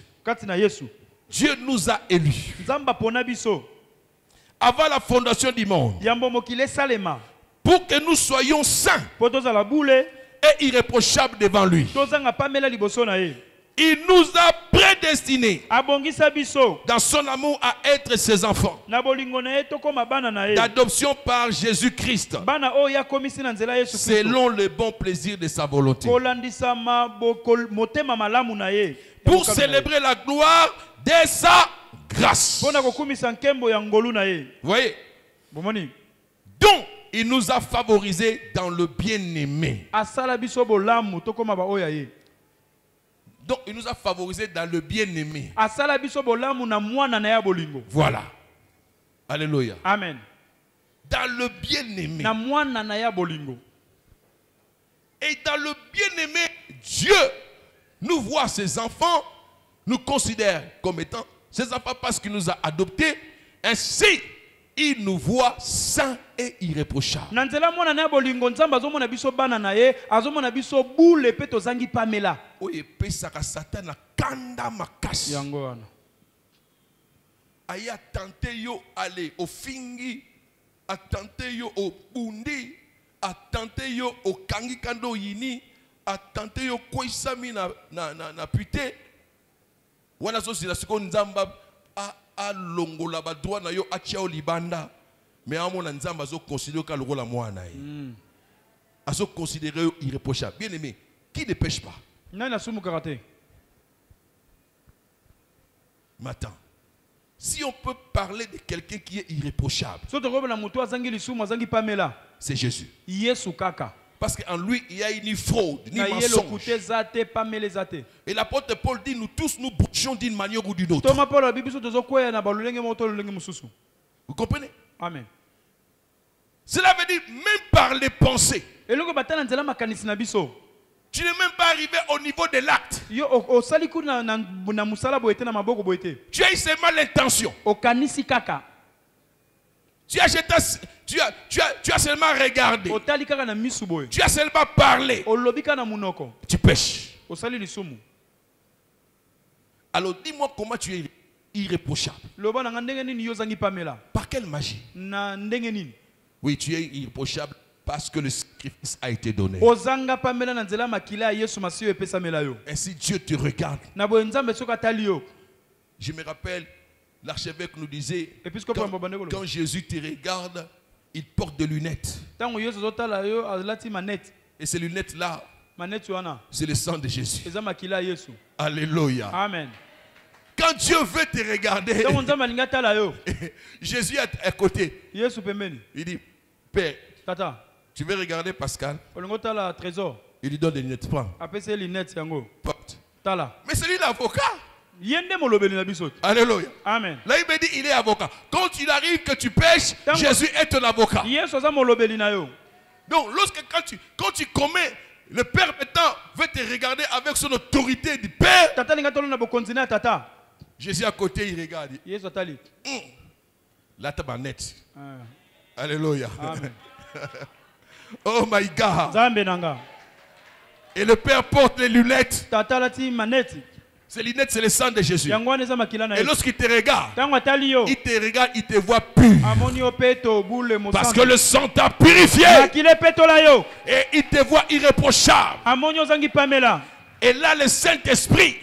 Dieu nous a élus. Avant la fondation du monde. Pour que nous soyons saints et irréprochables devant lui. Il nous a prédestinés dans son amour à être ses enfants. D'adoption par Jésus-Christ. Selon le bon plaisir de sa volonté. Pour célébrer la gloire de sa grâce. Vous voyez? Donc, il nous a favorisés dans le bien-aimé. Donc, il nous a favorisés dans le bien-aimé. Voilà. Alléluia. Amen. Dans le bien-aimé. Et dans le bien-aimé, Dieu nous voit ses enfants, nous considère comme étant ses enfants parce qu'il nous a adoptés. Ainsi, il nous voit saints et irréprochables. Aya tante yo aller au fingi, a tante yo au bundi, a tante yo au kangi kando yini, a tante yo koisami na pute. Wana so sila siko nzamba a longola ba droit na yo achia o libanda. Mais à mon nzamba zo considérer ka lokola mwana yi. A zo considérer irréprochable. Bien aimé, qui ne pêche pas? Nana sumu karaté. Maintenant, si on peut parler de quelqu'un qui est irréprochable, c'est Jésus. Parce qu'en lui, il n'y a ni fraude, ni mensonge. Et l'apôtre Paul dit, nous tous nous bouchons d'une manière ou d'une autre. Vous comprenez? Amen. Cela veut dire, même par les pensées, tu n'es même pas arrivé au niveau de l'acte. Tu as eu seulement l'intention. Tu as seulement regardé. Tu as seulement parlé. Tu pêches. Alors dis-moi comment tu es irréprochable. Par quelle magie? Oui, tu es irréprochable parce que le sacrifice a été donné. Ainsi Dieu te regarde. Je me rappelle, l'archevêque nous disait, quand Jésus te regarde, il porte des lunettes. Et ces lunettes-là, c'est le sang de Jésus. Alléluia. Amen. Quand Dieu veut te regarder, Jésus est à côté. Il dit, Père, tu veux regarder Pascal? Il lui donne des lunettes. Prends. Porte. Mais c'est lui l'avocat. Alléluia. Amen. Là, il me dit, il est avocat. Quand il arrive que tu pêches, Jésus est ton avocat. Donc, quand tu commets, le Père maintenant veut te regarder avec son autorité du Père. Jésus à côté, il regarde. Là, tu es net. Alléluia. Amen. Oh my God. Et le Père porte les lunettes. Ces lunettes, c'est le sang de Jésus. Et lorsqu'il te regarde, il te voit pur. Parce que le sang t'a purifié. Et il te voit irréprochable. Et là, le Saint-Esprit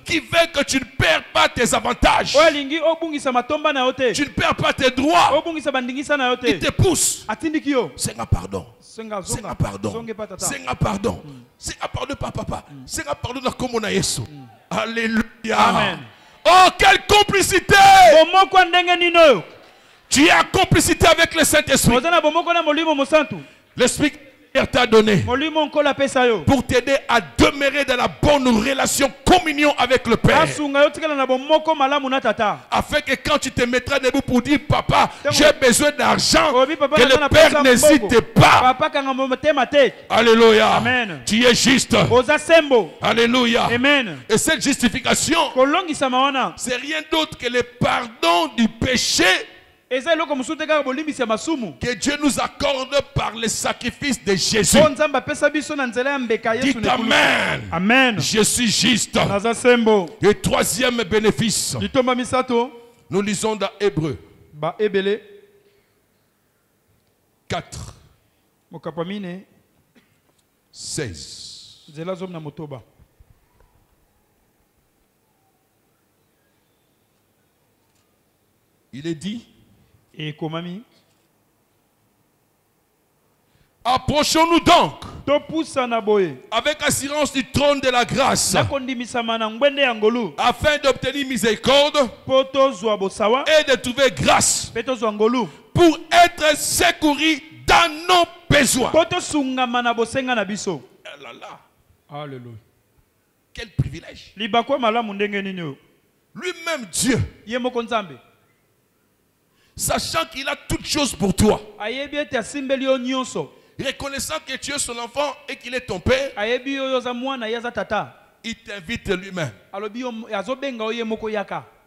qui veut que tu ne perds pas tes avantages, tu ne perds pas tes droits, il te pousse. Seigneur, pardon. Seigneur, pardon. Seigneur, pardon. Seigneur, pardon, papa. Seigneur, pardon, comme on a Yesu. Alléluia. Amen. Oh, quelle complicité! Tu es en complicité avec le Saint-Esprit. L'Esprit t'a donné pour t'aider à demeurer dans la bonne relation, communion avec le Père, afin que quand tu te mettras debout pour dire papa, j'ai besoin d'argent, que le Père n'hésite pas. Alléluia. Amen. Tu es juste. Alléluia. Amen. Et cette justification, c'est rien d'autre que le pardon du péché que Dieu nous accorde par le sacrifice de Jésus. Dites Amen. Amen. Je suis juste. Et troisième bénéfice, nous lisons dans Hébreux 4, 16. Il est dit, approchons-nous donc avec assurance du trône de la grâce afin d'obtenir miséricorde et de trouver grâce pour être secouru dans nos besoins. Alléluia. Quel privilège. Lui-même Dieu, sachant qu'il a toutes choses pour toi, reconnaissant que tu es son enfant et qu'il est ton père, il t'invite lui-même.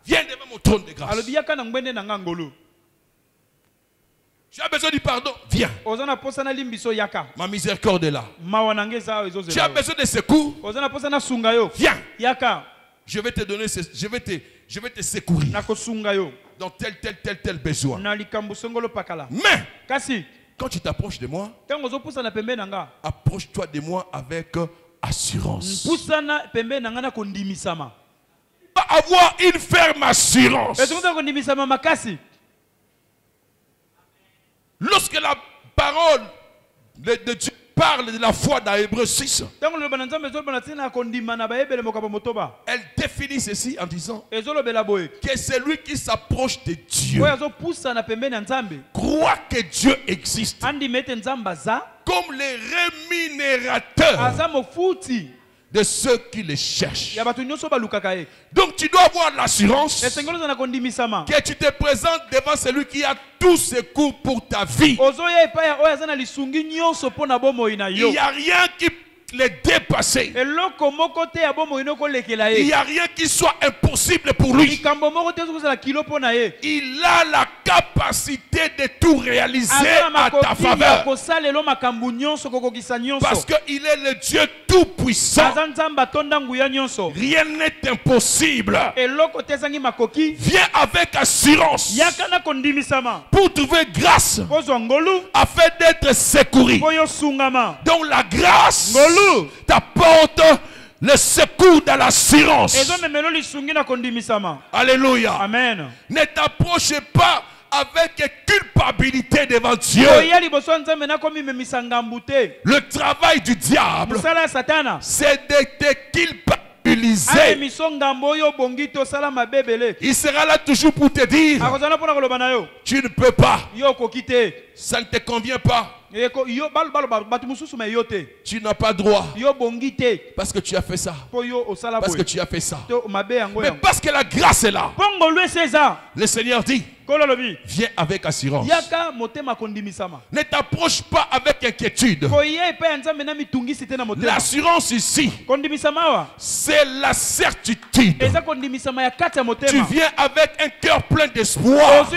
Viens devant mon trône de grâce. Tu as besoin du pardon, viens. Ma miséricorde est là. Tu as besoin de secours, viens. Je vais te donner, je vais te secourir dans tel besoin. Mais quand tu t'approches de moi, approche-toi de moi avec assurance. Avoir une ferme assurance. Lorsque la parole de Dieu parle de la foi dans Hébreux 6, elle définit ceci en disant que celui qui s'approche de Dieu croit que Dieu existe comme le rémunérateur de ceux qui le cherchent. Donc tu dois avoir l'assurance que tu te présentes devant celui qui a tout secours pour ta vie. Il n'y a rien qui les dépasser. Il n'y a rien qui soit impossible pour lui. Il a la capacité de tout réaliser à ta faveur. Parce qu'il est le Dieu tout-puissant. Rien n'est impossible. Viens avec assurance pour trouver grâce afin d'être secouru. Donc la grâce t'apporte le secours dans l'assurance. Alléluia. Amen. Ne t'approche pas avec culpabilité devant Dieu. Le travail du diable, c'est de te culpabiliser. Il sera là toujours pour te dire, tu ne peux pas, ça ne te convient pas, tu n'as pas droit, parce que tu as fait ça, parce que tu as fait ça. Mais parce que la grâce est là, le Seigneur dit, Viens avec assurance. Ne t'approche pas avec inquiétude. L'assurance ici, c'est la certitude. Tu viens avec un cœur plein d'espoir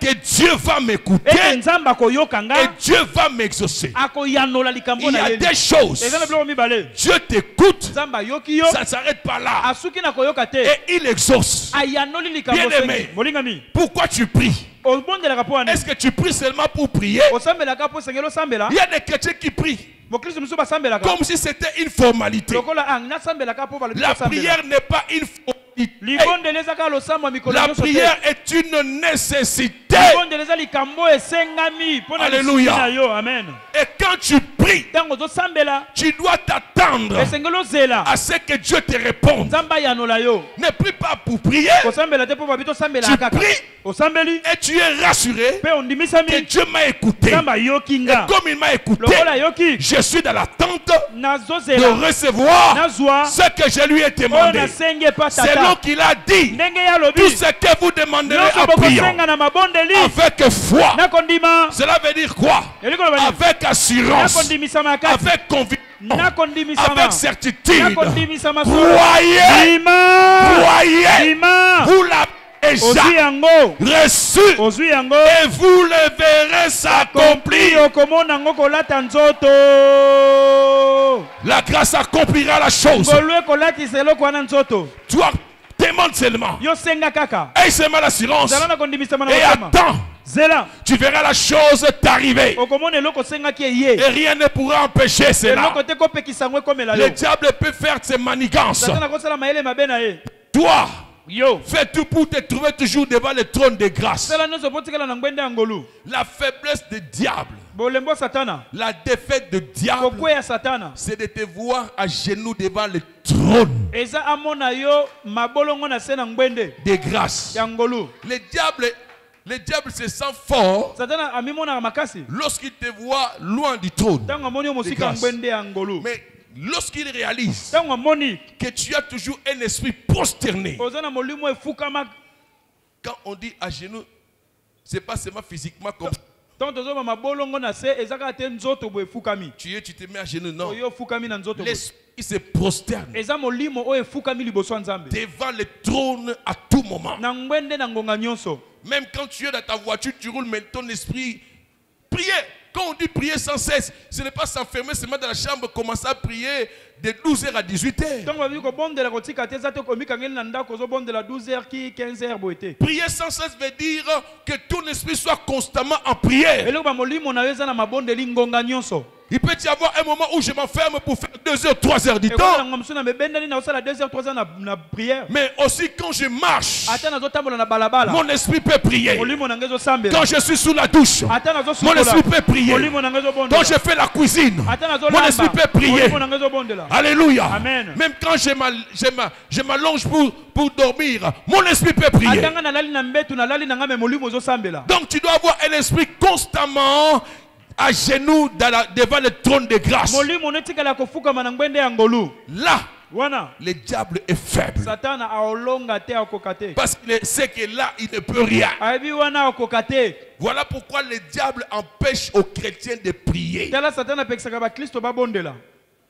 que Dieu va m'écouter et Dieu va m'exaucer. Il y a des choses, Dieu t'écoute, ça ne s'arrête pas là. Et il exauce. Bien-aimé, pourquoi tu pries? Est-ce que tu pries seulement pour prier? Il y a des chrétiens qui prient comme si c'était une formalité. La prière n'est pas une formalité. La prière est une nécessité. Alléluia. Et quand tu pries, tu dois t'attendre à ce que Dieu te réponde. Ne prie pas pour prier. Tu pries et tu es rassuré que Dieu m'a écouté. Et comme il m'a écouté, je suis dans l'attente de recevoir ce que je lui ai demandé. C'est l'homme qu'il a dit. Tout ce que vous demanderez en priant avec foi. Cela veut dire quoi? Avec assurance, avec conviction, avec certitude. Croyez, vous l'avez déjà reçu et vous le verrez s'accomplir. La grâce accomplira la chose. Toi, demande seulement. Et seulement l'assurance. Et attends. Tu verras la chose t'arriver. Et rien ne pourra empêcher cela. Le diable peut faire ses manigances. Toi, fais tout pour te trouver toujours devant le trône de grâce. La faiblesse du diable, la défaite du diable, c'est de te voir à genoux devant le trône de grâce. Le diable se sent fort lorsqu'il te voit loin du trône de grâce. Mais lorsqu'il réalise que tu as toujours un esprit prosterné, quand on dit à genoux, ce n'est pas seulement physiquement comme ça. Tu te mets à genoux, non. L'esprit se prosterne devant le trône à tout moment. Même quand tu es dans ta voiture, tu roules, mais ton esprit prie. Quand on dit prier sans cesse, ce n'est pas s'enfermer seulement dans la chambre, commencer à prier de 12h à 18h. Prier sans cesse veut dire que ton esprit soit constamment en prière. Il peut y avoir un moment où je m'enferme pour faire 2h, 3h du temps. Mais aussi quand je marche, mon esprit peut prier. Quand je suis sous la douche, mon esprit peut prier. Quand je fais la cuisine, mon esprit peut prier. Alléluia. Amen. Même quand je m'allonge pour dormir, mon esprit peut prier. Donc tu dois avoir un esprit constamment à genoux devant le trône de grâce. Là, le diable est faible. Parce qu'il sait que là, il ne peut rien. Voilà pourquoi le diable empêche aux chrétiens de prier.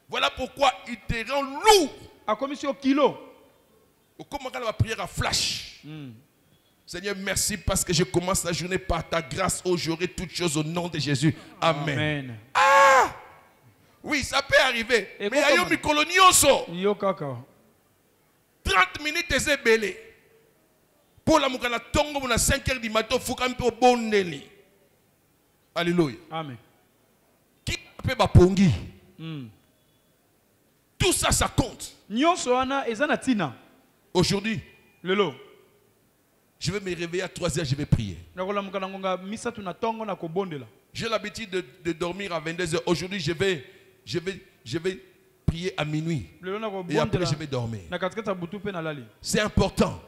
Voilà pourquoi il te rend lourd. Comment la prière à flash. Seigneur, merci parce que je commence la journée par ta grâce. Oh, j'aurai toutes choses au nom de Jésus. Amen. Amen. Ah! Oui, ça peut arriver. Mais il y a eu 30 minutes, c'est belé. Pour la moukana tongo, on a 5h du matin, il faut quand même pour bon Nelly. Alléluia. Amen. Qui peut bapongi? Tout ça, ça compte. Aujourd'hui, je vais me réveiller à 3h, je vais prier. J'ai l'habitude de dormir à 22h. Aujourd'hui, je vais prier à minuit. Et après, je vais dormir. C'est important.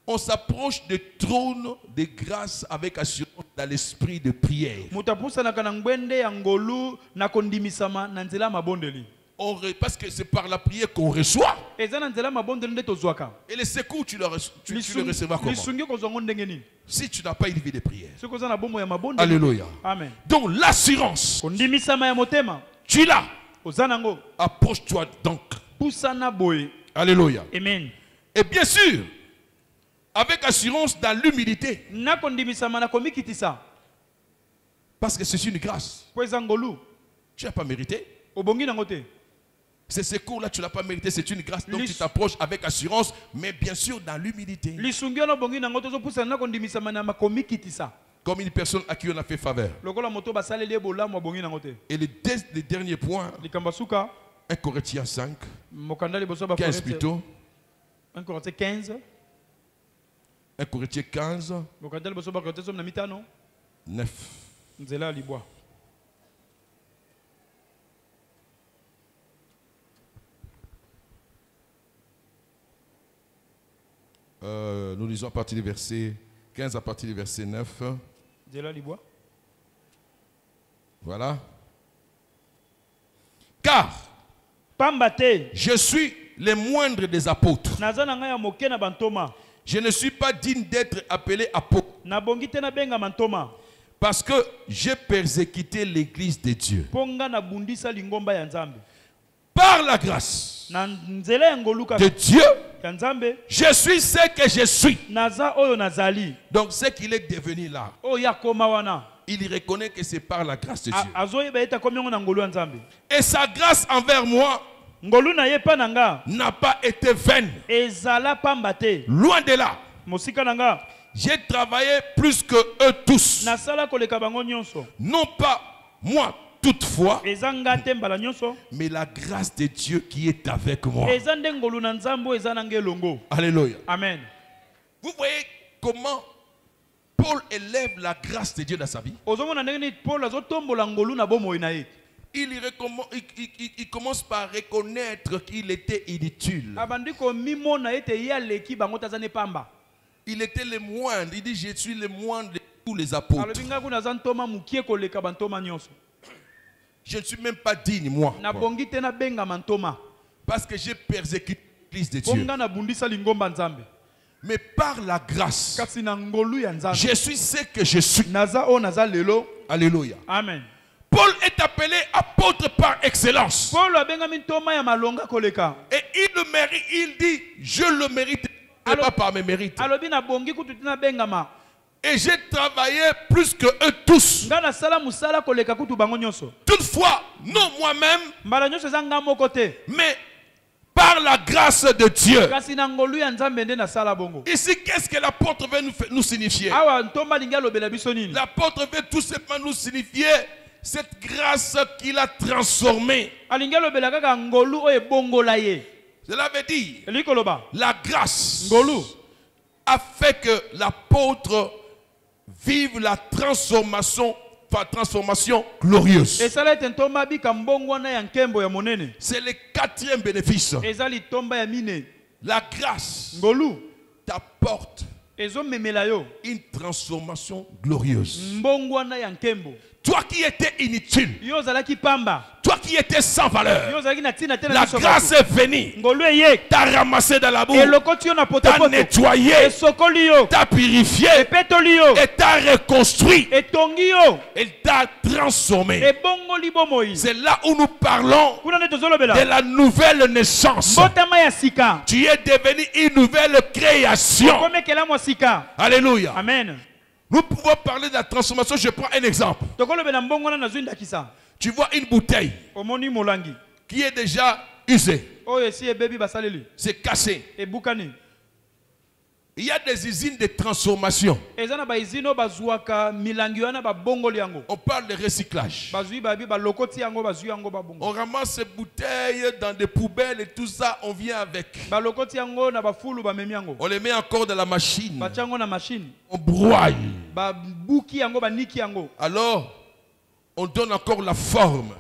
On s'approche du trône de grâce avec assurance dans l'esprit de prière. Parce que c'est par la prière qu'on reçoit. Et les secours, tu le recevras comment? Si tu n'as pas une vie de prière. Alléluia. Amen. Donc l'assurance, tu l'as. Approche-toi donc. Alléluia. Amen. Et bien sûr, avec assurance dans l'humilité. Parce que c'est une grâce. Tu n'as pas mérité. Ces secours-là, tu ne l'as pas mérité, c'est une grâce. Donc tu t'approches avec assurance, mais bien sûr dans l'humilité. Comme une personne à qui on a fait faveur. Et le dernier point, 1 Corinthiens 5, 15 plutôt. 1 Corinthiens 15. 1 Corinthiens 15, 9. Nous lisons à partir du verset 15 à partir du verset 9. Voilà. Car je suis le moindre des apôtres. Je ne suis pas digne d'être appelé apôtre. Parce que j'ai persécuté l'église de Dieu. Par la grâce de Dieu, je suis ce que je suis. Donc ce qu'il est devenu là, il reconnaît que c'est par la grâce de Dieu. Et sa grâce envers moi n'a pas été vaine. Loin de là. J'ai travaillé plus que eux tous. Non pas moi toutefois, mais la grâce de Dieu qui est avec moi. Alléluia. Amen. Vous voyez comment Paul élève la grâce de Dieu dans sa vie. Il commence par reconnaître qu'il était inutile. Il était le moindre. Il dit, je suis le moindre de tous les apôtres. Je ne suis même pas digne, moi. Parce que j'ai persécuté l'église de Dieu. Mais par la grâce, je suis ce que je suis. Alléluia. Amen. Paul est appelé apôtre par excellence. Et il le mérite. Il dit, je le mérite. Et pas par mes mérites. Et j'ai travaillé plus que eux tous. Toutefois, non moi-même, mais par la grâce de Dieu. Ici, qu'est-ce que l'apôtre veut nous signifier? L'apôtre veut tout simplement nous signifier cette grâce qu'il a transformée. Cela veut dire, la grâce a fait que l'apôtre vive la transformation glorieuse. C'est le quatrième bénéfice. La grâce t'apporte une transformation glorieuse. Toi qui étais inutile, toi qui étais sans valeur, la grâce est venue, t'a ramassé dans la boue, t'a nettoyé, t'a purifié, et t'a reconstruit, et t'a transformé. C'est là où nous parlons de la nouvelle naissance. Tu es devenu une nouvelle création. Alléluia. Amen. Nous pouvons parler de la transformation. Je prends un exemple. Tu vois une bouteille qui est déjà usée. C'est cassé. Il y a des usines de transformation. On parle de recyclage. On ramasse ces bouteilles dans des poubelles et tout ça, on vient avec. On les met encore dans la machine. On broie. Alors, on donne encore la forme.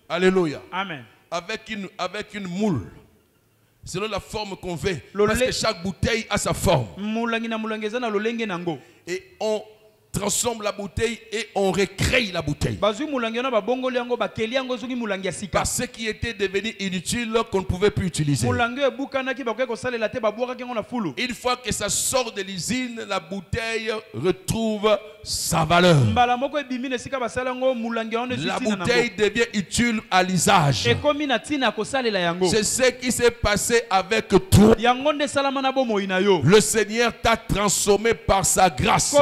Alléluia. Amen. Avec une moule. Selon la forme qu'on veut. Parce que chaque bouteille a sa forme. Et on transforme la bouteille et on recrée la bouteille. Parce ce qui était devenu inutile qu'on ne pouvait plus utiliser. Une fois que ça sort de l'usine, la bouteille retrouve sa valeur. La bouteille devient utile à l'usage. C'est ce qui s'est passé avec toi. Le Seigneur t'a transformé par sa grâce.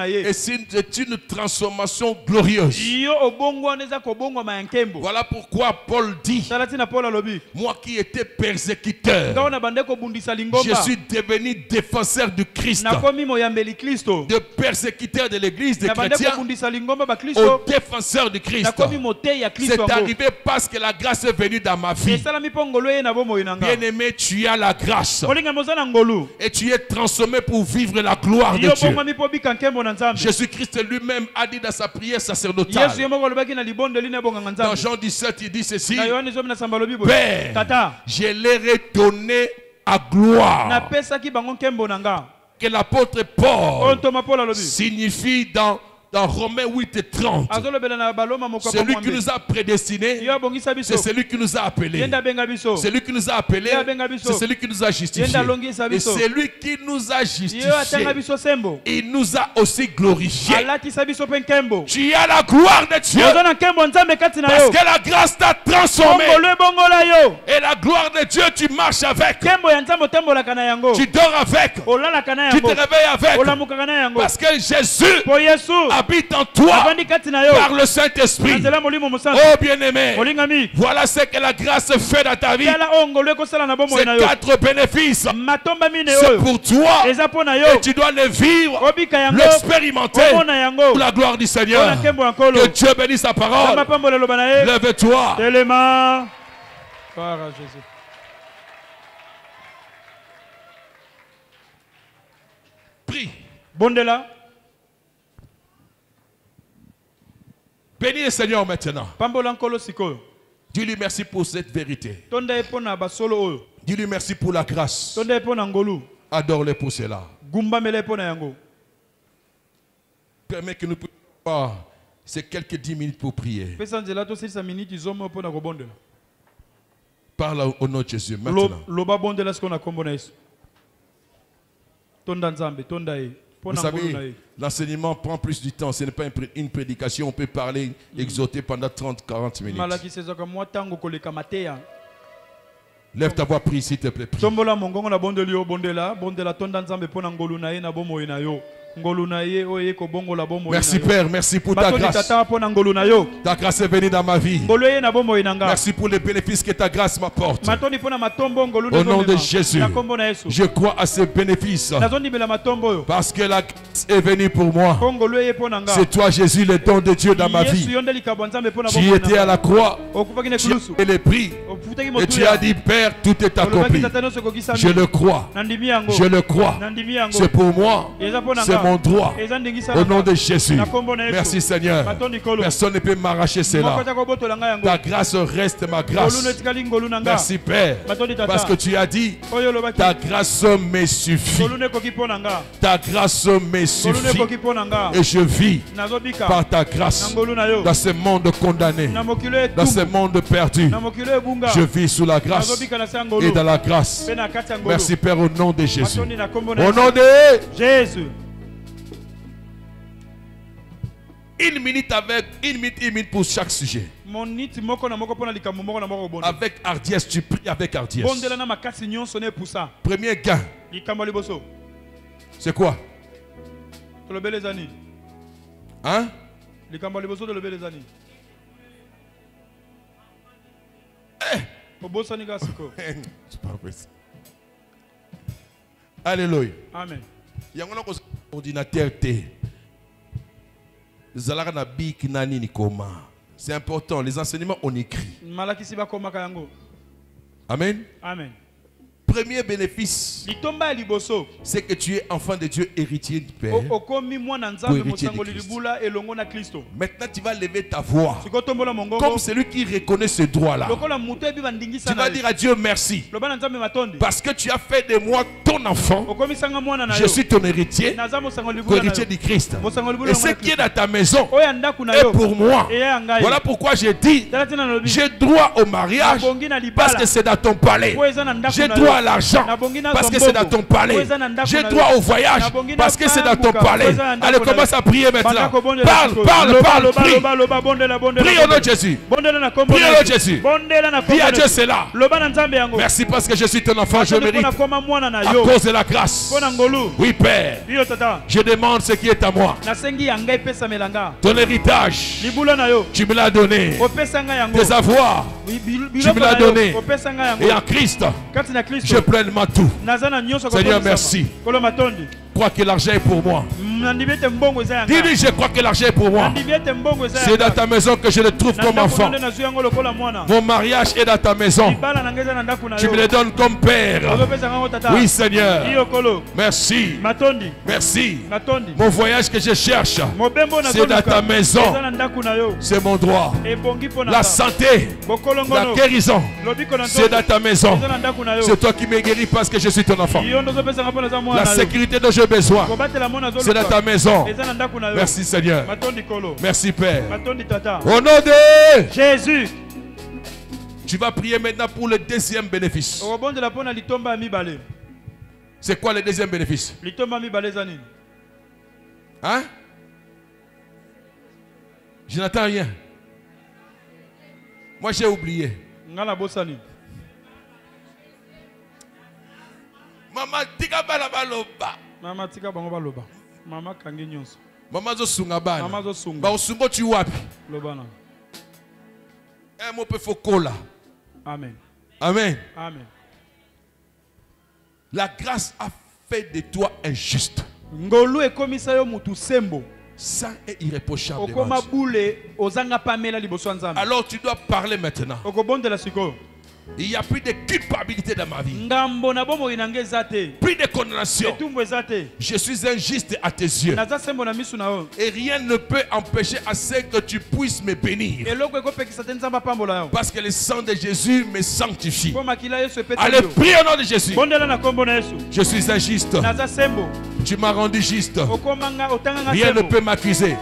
Et c'est une transformation glorieuse. Voilà pourquoi Paul dit: moi qui étais persécuteur, je suis devenu défenseur du Christ. De persécuteur de l'église des chrétiens au défenseur du Christ. C'est arrivé parce que la grâce est venue dans ma vie. Bien-aimé, tu as la grâce. Et tu es transformé pour vivre la gloire de Dieu. Jésus-Christ lui-même a dit dans sa prière sacerdotale. Dans Jean 17, il dit ceci: Père, je leur ai donné à gloire. Que l'apôtre Paul signifie dans Romains 8 et 30. Celui qui nous a prédestinés, c'est celui qui nous a appelés. Celui qui nous a appelés, c'est celui qui nous a justifiés. Et celui qui nous a justifiés, il nous a aussi glorifiés. Tu as la gloire de Dieu parce que la grâce t'a transformé. Et la gloire de Dieu, tu marches avec. Tu dors avec. Tu te réveilles avec. Parce que Jésus habite en toi par le Saint-Esprit. Oh bien-aimé, voilà ce que la grâce fait dans ta vie. Ces 4 bénéfices, c'est pour toi et tu dois les vivre, l'expérimenter pour la gloire du Seigneur. Que Dieu bénisse sa parole. Lève-toi. Prie. Bénis le Seigneur maintenant. Dis-lui merci pour cette vérité. Dis-lui merci pour la grâce. Adore-le pour cela. Permets que nous puissions avoir ces quelques 10 minutes pour prier. Parle au nom de Jésus maintenant. Vous savez, l'enseignement prend plus du temps. Ce n'est pas une prédication. On peut parler, exhorter pendant 30-40 minutes. Lève ta voix, prie s'il te plaît. Prie. Merci Père, merci pour ta grâce. Ta grâce est venue dans ma vie. Merci pour les bénéfices que ta grâce m'apporte. Au nom de Jésus, je crois à ces bénéfices parce que la grâce est venue pour moi. C'est toi Jésus, le don de Dieu dans ma vie. Tu étais à la croix, tu as payé les prix et tu as dit Père, tout est accompli. Je le crois, je le crois. C'est pour moi, c'est mon droit. Au nom de Jésus. Merci Seigneur. Personne ne peut m'arracher cela. Ta grâce reste ma grâce. Merci Père. Parce que tu as dit, ta grâce me suffit. Ta grâce me suffit. Et je vis par ta grâce dans ce monde condamné, dans ce monde perdu. Je vis sous la grâce et dans la grâce. Merci Père au nom de Jésus. Au nom de Jésus. Une minute pour chaque sujet. Avec hardiesse, tu pries avec hardiesse. Premier gain. C'est quoi? Hein? C'est pas possible. Alléluia. Amen. Il y a un ordinateur. C'est important. Les enseignements, on écrit. Amen. Amen. Premier bénéfice, c'est que tu es enfant de Dieu, héritier du Père. Héritier de Christ. Maintenant, tu vas lever ta voix comme celui qui reconnaît ce droit-là. Tu vas dire à Dieu merci parce que tu as fait de moi ton ton enfant, je suis ton héritier, co-héritier du Christ. Et ce qui est dans ta maison est pour moi. Voilà pourquoi j'ai dit, j'ai droit au mariage parce que c'est dans ton palais. J'ai droit à l'argent parce que c'est dans ton palais. J'ai droit au voyage parce que c'est dans ton palais. Allez, commence à prier maintenant. Parle, prie. Prie au nom de Jésus. Prie au nom de Jésus. Dis à Dieu cela. Merci parce que je suis ton enfant, je mérite à cause de la grâce. Oui, Père. Je demande ce qui est à moi. Ton héritage, tu me l'as donné. Tes avoirs, tu me l'as donné. Et en Christ, je pleinement tout. Seigneur, merci. Je crois que l'argent est pour moi. Dis-lui, je crois que l'argent est pour moi. C'est dans ta maison que je le trouve comme enfant. Mon mariage est dans ta maison. Tu me le donnes comme père. Oui, Seigneur. Merci. Merci. Mon voyage que je cherche, c'est dans ta maison. C'est mon droit. La santé, la guérison, c'est dans ta maison. C'est toi qui me guéris parce que je suis ton enfant. La sécurité dont j'ai besoin, c'est dans ta maison. Merci Seigneur. Merci Père. Au nom de Jésus. Tu vas prier maintenant pour le deuxième bénéfice. C'est quoi le deuxième bénéfice? Hein? Je n'entends rien. Moi j'ai oublié. Maman tika bala baloba. Maman tika bango baloba. Maman kangi nyonso. Maman zo sunga bana. Maman zo sunga. Ba osumbo tu wapi? Lobana. Mo pe fokola. Amen. Amen. Amen. La grâce a fait de toi un juste. Ngolu ekomisa yo mutu sembo. Saint et irréprochable. Alors tu dois parler maintenant. Il n'y a plus de culpabilité dans ma vie. Plus de condamnation. Je suis injuste à tes yeux. Et rien ne peut empêcher à ce que tu puisses me bénir. Parce que le sang de Jésus me sanctifie. Allez, prie au nom de Jésus. Je suis injuste. Tu m'as rendu juste. Rien ne peut m'accuser.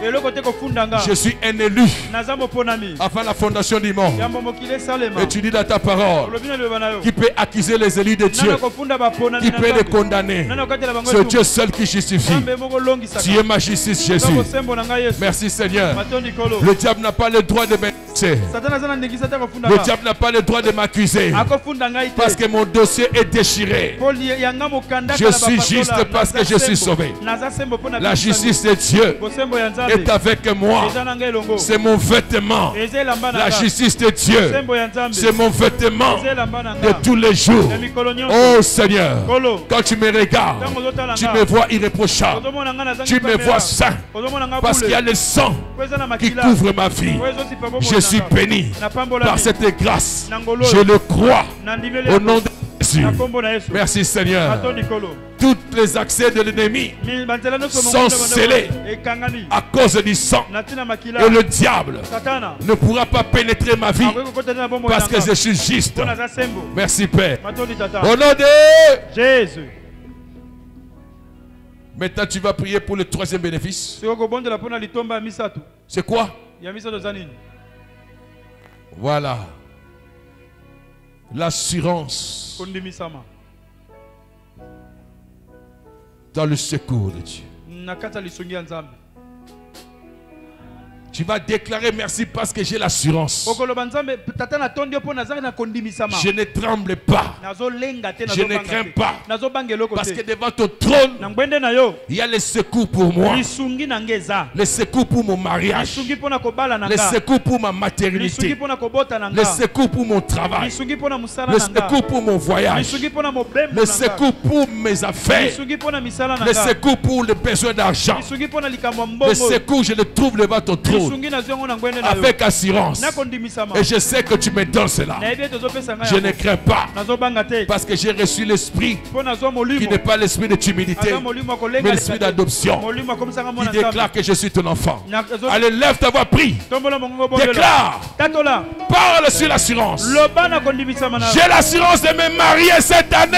Je suis un élu avant la fondation du monde. Et tu dis dans ta parole, qui peut accuser les élus de Dieu, qui peut les condamner. C'est Dieu seul qui justifie. Tu es ma justice, Jésus. Merci Seigneur. Le diable n'a pas le droit de m'accuser. Le diable n'a pas le droit de m'accuser. Parce que mon dossier est déchiré. Je suis juste parce que je suis sauvé. La justice de Dieu est avec moi. C'est mon vêtement. La justice de Dieu, c'est mon vêtement de tous les jours. Oh Seigneur, quand tu me regardes, tu me vois irréprochable. Tu me vois saint. Parce qu'il y a le sang qui couvre ma vie. Je suis béni par cette grâce. Je le crois au nom de Jésus. Merci Seigneur. Tous les accès de l'ennemi sont scellés à cause du sang. Et le diable ne pourra pas pénétrer ma vie parce que je suis juste. Merci Père. Au nom de Jésus. Maintenant tu vas prier pour le troisième bénéfice. C'est quoi? Voilà. L'assurance dans le secours de Dieu. Tu vas déclarer merci parce que j'ai l'assurance. Je ne tremble pas. Je ne crains pas. Parce que devant ton trône, il y a le secours pour moi. Le secours pour mon mariage. Le secours pour ma maternité. Le secours pour mon travail. Le secours pour mon voyage. Le secours pour mes affaires. Le secours pour le besoin d'argent. Le secours, je le trouve devant ton trône. retourne avec assurance. Et je sais que tu me donnes cela. Je ne crains pas. Parce que j'ai reçu l'esprit qui n'est pas l'esprit de timidité, mais l'esprit d'adoption. Qui déclare que je suis ton enfant. Allez, lève ta voix, prie. Déclare. Parle sur l'assurance. J'ai l'assurance de me marier cette année.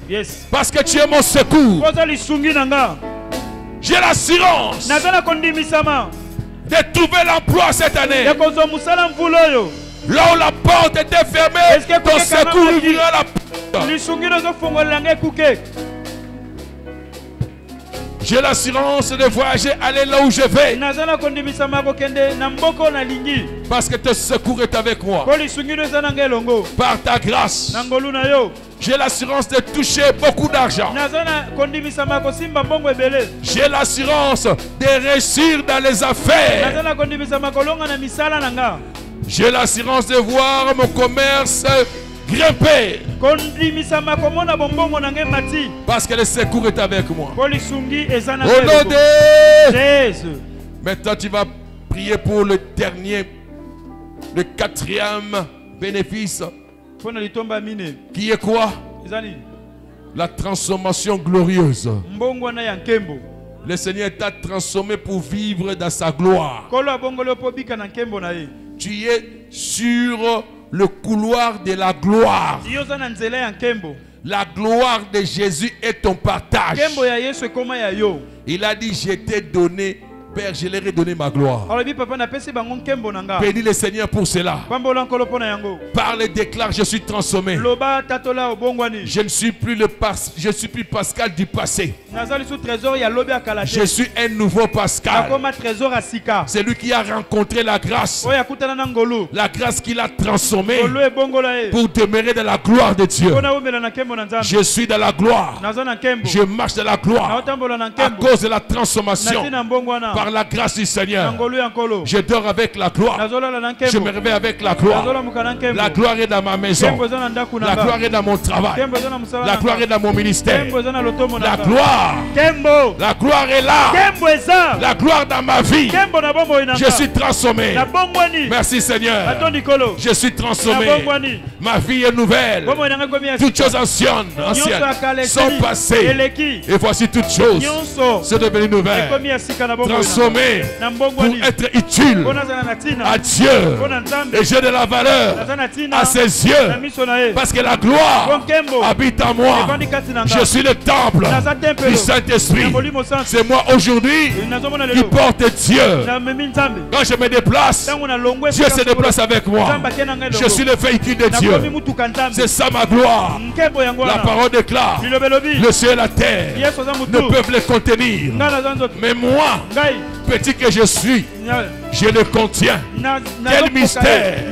Yes. Parce que tu es mon secours. J'ai l'assurance de trouver l'emploi cette année. Là où la porte était fermée, ton secours ouvrira la porte. J'ai l'assurance de voyager, aller là où je vais. Parce que ton secours est avec moi. Par ta grâce. J'ai l'assurance de toucher beaucoup d'argent. J'ai l'assurance de réussir dans les affaires. J'ai l'assurance de voir mon commerce grimper. Parce que le secours est avec moi. Au nom de Jésus. Maintenant tu vas prier pour le dernier, le quatrième bénéfice. Qui est quoi? La transformation glorieuse. Le Seigneur t'a transformé pour vivre dans sa gloire. Tu es sur le couloir de la gloire. La gloire de Jésus est ton partage. Il a dit, je t'ai donné, Père, je leur ai donné ma gloire. Bénis le Seigneur pour cela. Parle et déclare, je suis transformé. Je ne suis plus je suis plus Pascal du passé. Je suis un nouveau Pascal. C'est lui qui a rencontré la grâce. La grâce qu'il a transformée pour demeurer dans la gloire de Dieu. Je suis dans la gloire. Je marche dans la gloire à cause de la transformation. Par la grâce du Seigneur, je dors avec la gloire. Je me réveille avec la gloire. La gloire est dans ma maison. La gloire est dans mon travail. La gloire est dans mon ministère. La gloire. La gloire est là. La gloire dans ma vie. Je suis transformé. Merci Seigneur. Je suis transformé. Ma vie est nouvelle. Toutes choses anciennes sont passées. Et voici toutes choses sont devenues nouvelles. Transformé pour être utile à Dieu. Et j'ai de la valeur à ses yeux. Parce que la gloire habite en moi. Je suis le temple du Saint-Esprit. C'est moi aujourd'hui qui porte Dieu. Quand je me déplace, Dieu se déplace avec moi. Je suis le véhicule de Dieu. C'est ça ma gloire. La parole déclare, le ciel et la terre ne peuvent les contenir. Mais moi, petit que je suis, je le contiens. Quel mystère!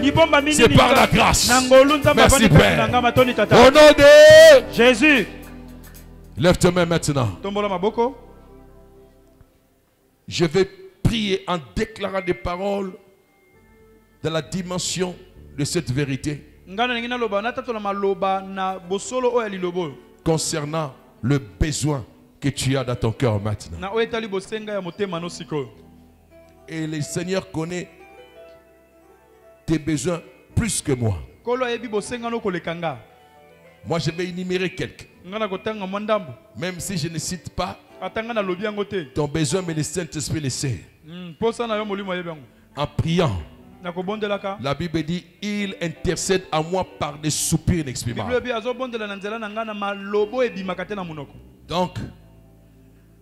C'est par la grâce. Merci Père. Au nom de Jésus. Lève tes mains maintenant. Je vais prier en déclarant des paroles dans la dimension de cette vérité. Concernant le besoin que tu as dans ton cœur maintenant. Et le Seigneur connaît tes besoins plus que moi. Moi, je vais énumérer quelques. Même si je ne cite pas, ton besoin, mais le Saint-Esprit le sait. En priant, la Bible dit, il intercède à moi par des soupirs inexprimables. Donc,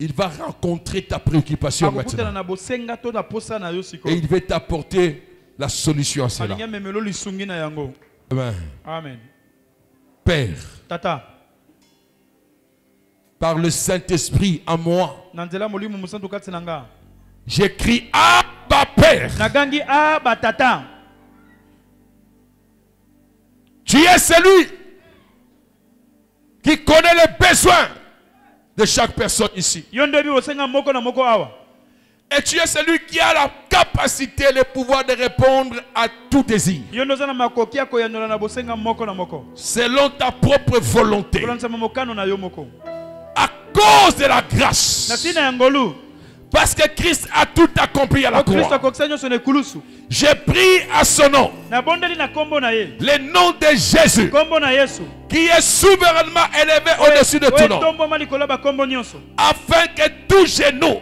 il va rencontrer ta préoccupation maintenant. Et il va t'apporter la solution à cela. Amen. Amen. Père, Tata, par le Saint-Esprit en moi, j'écris Abba Père. Tu es celui qui connaît les besoins de chaque personne ici. Et tu es celui qui a la capacité, le pouvoir de répondre à tout désir. Selon ta propre volonté. À cause de la grâce. Parce que Christ a tout accompli à la croix. J'ai pris à son nom le nom de Jésus, qui est souverainement élevé au-dessus de tout nom, afin que tout genou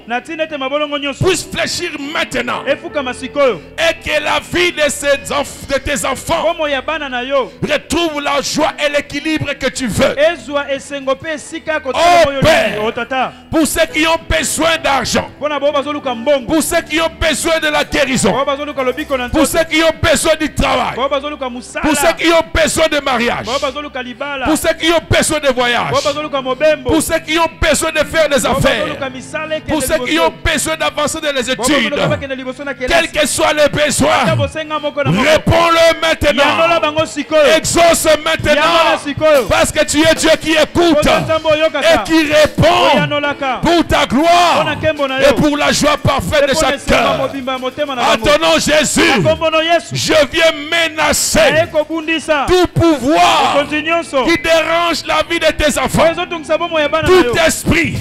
puisse fléchir maintenant, et que la vie de tes enfants retrouve la joie et l'équilibre que tu veux. Oh Père, pour ceux qui ont besoin d'argent, pour ceux qui ont besoin de la guérison, pour ceux qui ont besoin du travail, pour ceux qui ont besoin de mariage, pour ceux qui ont besoin de voyage, pour ceux qui ont besoin de faire des affaires, pour ceux qui ont besoin d'avancer dans les études, quels que soient les besoins, réponds-le maintenant, exauce maintenant, parce que tu es Dieu qui écoute et qui répond pour ta gloire et pour la joie parfaite de chaque cœur. À ton nom Jésus, je viens menacer tout pouvoir qui dérange la vie de tes enfants, tout esprit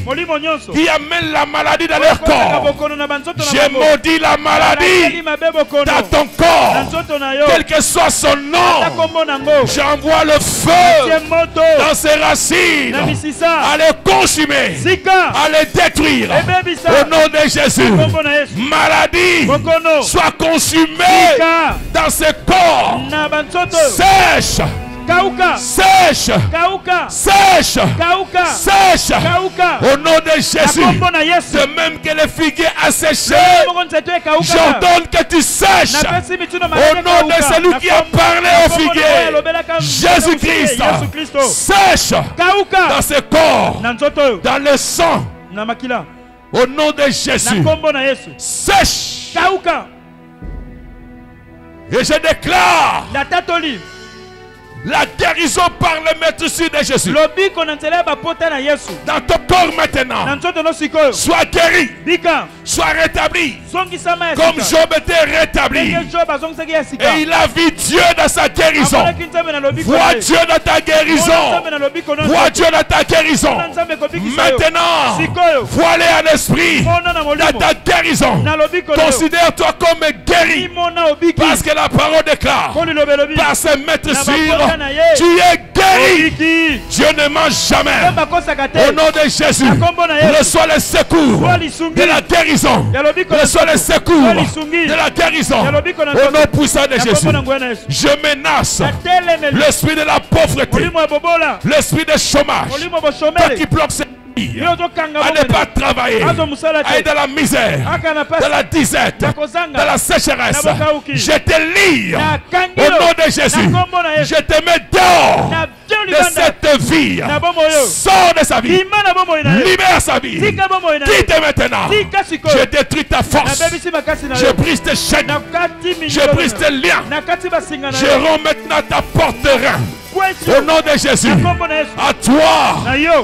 qui amène la maladie dans leur corps. Je maudis la maladie dans ton corps, quel que soit son nom. J'envoie le feu dans ses racines, à les consumer, à les détruire. Au nom de Jésus, maladie soit consumée dans ce corps. Sèche, sèche, sèche, sèche. Au nom de Jésus, de même que le figuier a séché, j'ordonne que tu sèches. Au nom de celui qui a parlé au figuier, Jésus-Christ, sèche dans ce corps, dans le sang. Au nom de Jésus, sèche. Et je déclare la guérison par le maîtrise de Jésus. Dans ton corps maintenant, sois guéri, sois rétabli, comme Job était rétabli. Et il a vu Dieu dans sa guérison. Vois Dieu dans ta guérison. Vois Dieu dans ta guérison. Maintenant, vois-les en esprit dans ta guérison. Considère-toi comme guéri, parce que la parole déclare, par ses maîtrisures, tu es guéri. Dieu ne ment jamais. Au nom de Jésus, reçois les secours de la guérison. Reçois les secours de la guérison. Au nom puissant de Jésus, je menace l'esprit de la pauvreté, l'esprit de chômage, toi qui bloque cette vie, à ne pas travailler, à être dans la misère, dans la disette, dans la sécheresse. Je te lie au nom de Jésus. Je te mets dehors de cette vie. Sors de sa vie. Libère sa vie. Quitte maintenant. Je détruis ta force. Je brise tes chaînes. Je brise tes liens. Je rends maintenant ta porte-rein. Au nom de Jésus, à toi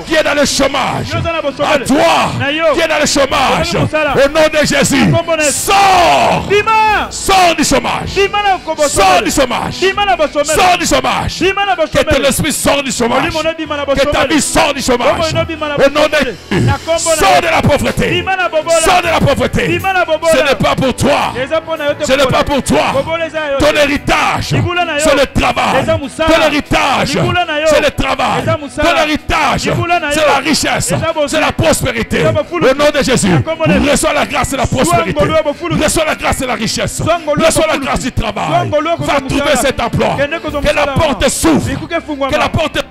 qui est dans le chômage, à toi qui est dans le chômage, au nom de Jésus, sors, sors du chômage, sors du chômage, sors du chômage, que ton esprit sort du chômage, que ta vie sort du chômage, au nom de Jésus, sors de la pauvreté, sors de la pauvreté. Ce n'est pas pour toi, ce n'est pas pour toi. Ton héritage, c'est le travail. Ton héritage, c'est le travail. Ton héritage, c'est la richesse, c'est la prospérité. Au nom de Jésus, reçois la grâce et la prospérité. Reçois la grâce et la richesse. Reçois la grâce du travail. Va trouver cet emploi. Que la porte s'ouvre. Que la porte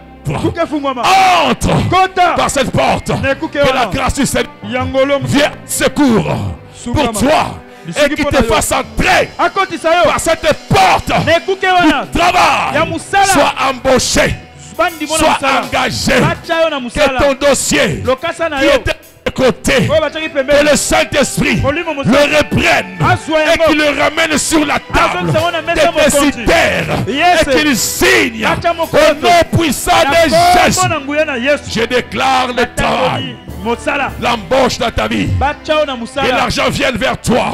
entre par cette porte. Que la grâce du Seigneur vienne secours pour toi. Et qui te fasse entrer par cette porte du travail, soit embauché, soit engagé, que ton dossier qui était de côté, que le Saint-Esprit le reprenne et qu'il le ramène sur la table des décideurs et qu'il signe au nom puissant de Jésus. Je déclare le travail. l'embauche dans ta vie. Que l'argent vienne vers toi.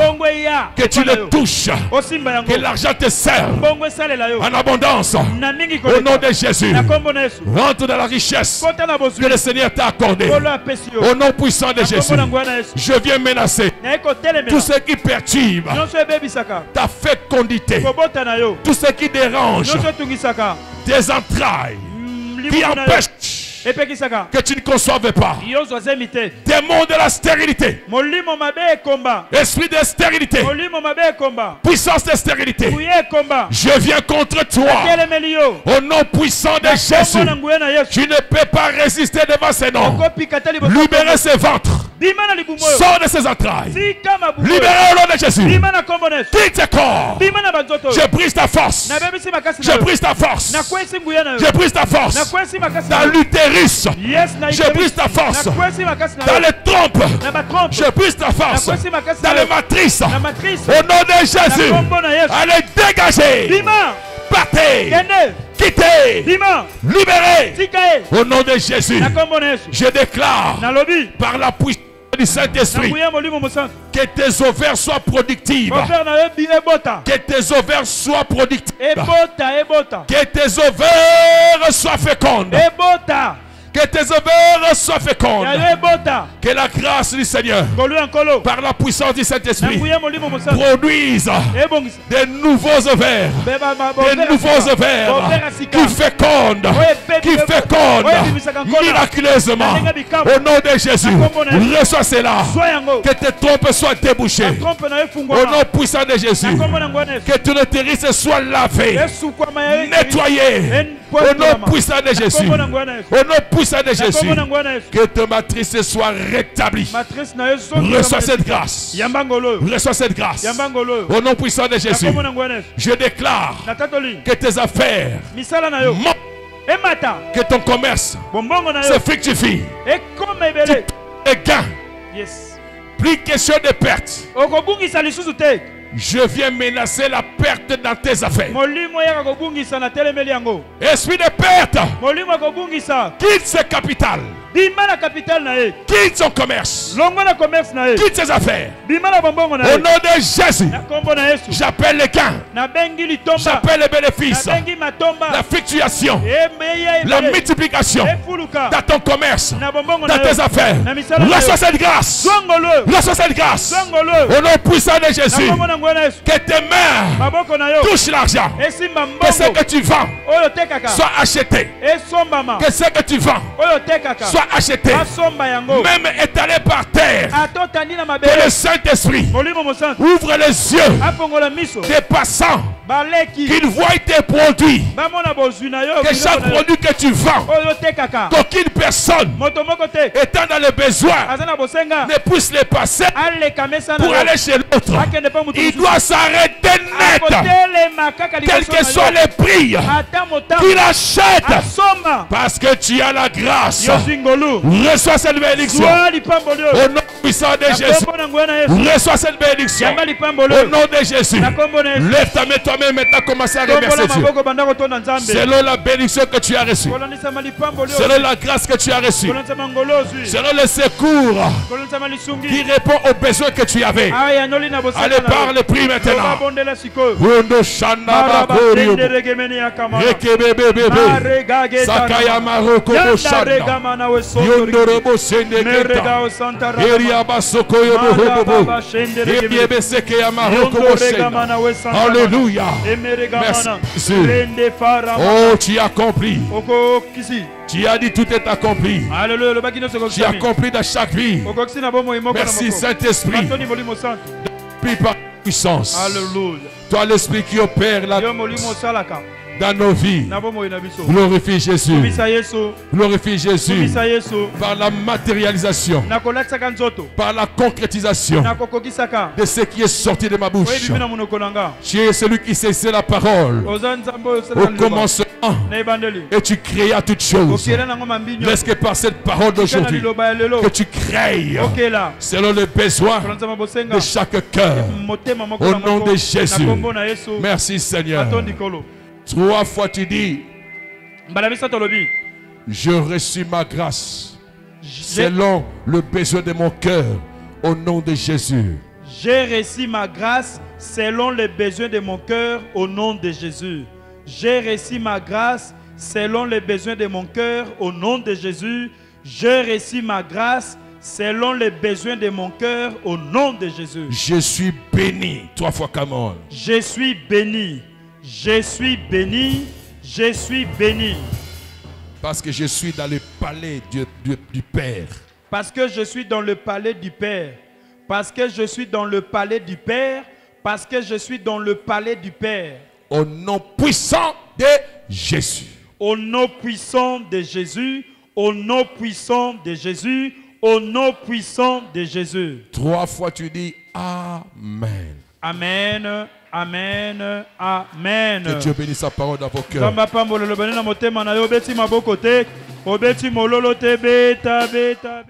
Que tu le touches. Que l'argent te serve en abondance. Au nom de Jésus. Rentre dans la richesse que le Seigneur t'a accordée. Au nom puissant de Jésus. Je viens menacer tout ce qui perturbe ta fécondité. Tout ce qui dérange tes entrailles, qui empêche que tu ne conçoives pas. Démon de la stérilité, esprit de stérilité, puissance de stérilité, je viens contre toi. Au nom puissant de Jésus, tu ne peux pas résister devant ces noms. Libérez ses ventres. Sors de ses entrailles. Libérez au nom de Jésus. Quitte tes corps. Je brise ta force. Je brise ta force. Je brise ta force. Dans l'utérus. Je brise ta force. Dans les trompes. Je brise ta force. Dans les matrices. Au nom de Jésus. Allez, dégagez. Partez. Quittez. Libérez. Au nom de Jésus. Je déclare par la puissance du Saint-Esprit que tes ovaires soient productifs. Que tes ovaires soient productifs. Que tes ovaires soient fécondes. Que tes ovaires soient fécondes. Que la grâce du Seigneur, par la puissance du Saint-Esprit, produise des nouveaux ovaires. Des nouveaux ovaires qui fécondent. Qui fécondent miraculeusement. Au nom de Jésus, reçois cela. Que tes trompes soient débouchées. Au nom puissant de Jésus, que ton utérus soit lavé, nettoyé. Au nom puissant de Jésus. Au nom puissant de Jésus. Que ta matrice soit rétablie. Reçois cette grâce. Reçois cette grâce. Au nom puissant de Jésus. Je déclare que tes affaires, que ton commerce se fructifie. Et gain. Plus question de perte. Je viens menacer la perte dans tes affaires. Esprit de perte, quitte ses capitales. Quitte son commerce. Quitte ses affaires. Au nom de Jésus, j'appelle les gains. J'appelle les bénéfices. La fluctuation. La multiplication dans ton commerce. Dans tes affaires. Reçois cette grâce. Reçois cette grâce. Au nom puissant de Jésus. Que tes mains touchent l'argent. Que ce que tu vends soit acheté. Que ce que tu vends soit acheté. Même étalé par terre. Que le Saint-Esprit ouvre les yeux des passants. Qu'ils voient tes produits. Que chaque produit que tu vends, qu'aucune personne étant dans le besoin ne puisse les passer pour aller chez l'autre. Il doit s'arrêter net. Quel que soit le prix qu'il achète. Parce que tu as la grâce. Reçois cette bénédiction. Au nom puissant de Jésus. Reçois cette bénédiction. Au nom de Jésus. Lève ta main toi-même maintenant, commence à remercier Dieu. Selon la bénédiction que tu as reçue. Selon la grâce que tu as reçue. Selon le secours qui répond aux besoins que tu avais. Allez, parle, prie maintenant. Alléluia. Merci Jésus. Oh, tu as accompli. Tu as dit tout est accompli. Tu as accompli dans chaque vie. Merci Saint-Esprit. Depuis par puissance. Toi l'Esprit qui opère la dans nos vies. Glorifie Jésus. Glorifie Jésus. Par la matérialisation. Par la concrétisation de ce qui est sorti de ma bouche. Tu es celui qui cessait la parole au commencement. Et tu créas toutes choses. Laisse que par cette parole d'aujourd'hui que tu crées selon les besoins de chaque cœur. Au nom de Jésus. Merci Seigneur. 3 fois tu dis: je reçus ma grâce. selon le besoin de mon cœur, au nom de Jésus. J'ai reçu ma grâce selon les besoins de mon cœur, au nom de Jésus. J'ai reçu ma grâce selon les besoins de mon cœur, au nom de Jésus. J'ai reçu ma grâce selon les besoins de mon cœur, au nom de Jésus. Je suis béni. 3 fois, come on. Je suis béni. Je suis béni. Je suis béni. Parce que je suis dans le palais du Père. Parce que je suis dans le palais du Père. Parce que je suis dans le palais du Père. Parce que je suis dans le palais du Père. Au nom puissant de Jésus. Au nom puissant de Jésus. Au nom puissant de Jésus. Au nom puissant de Jésus. 3 fois tu dis Amen. Amen. Amen. Amen. Que Dieu bénisse sa parole dans vos cœurs.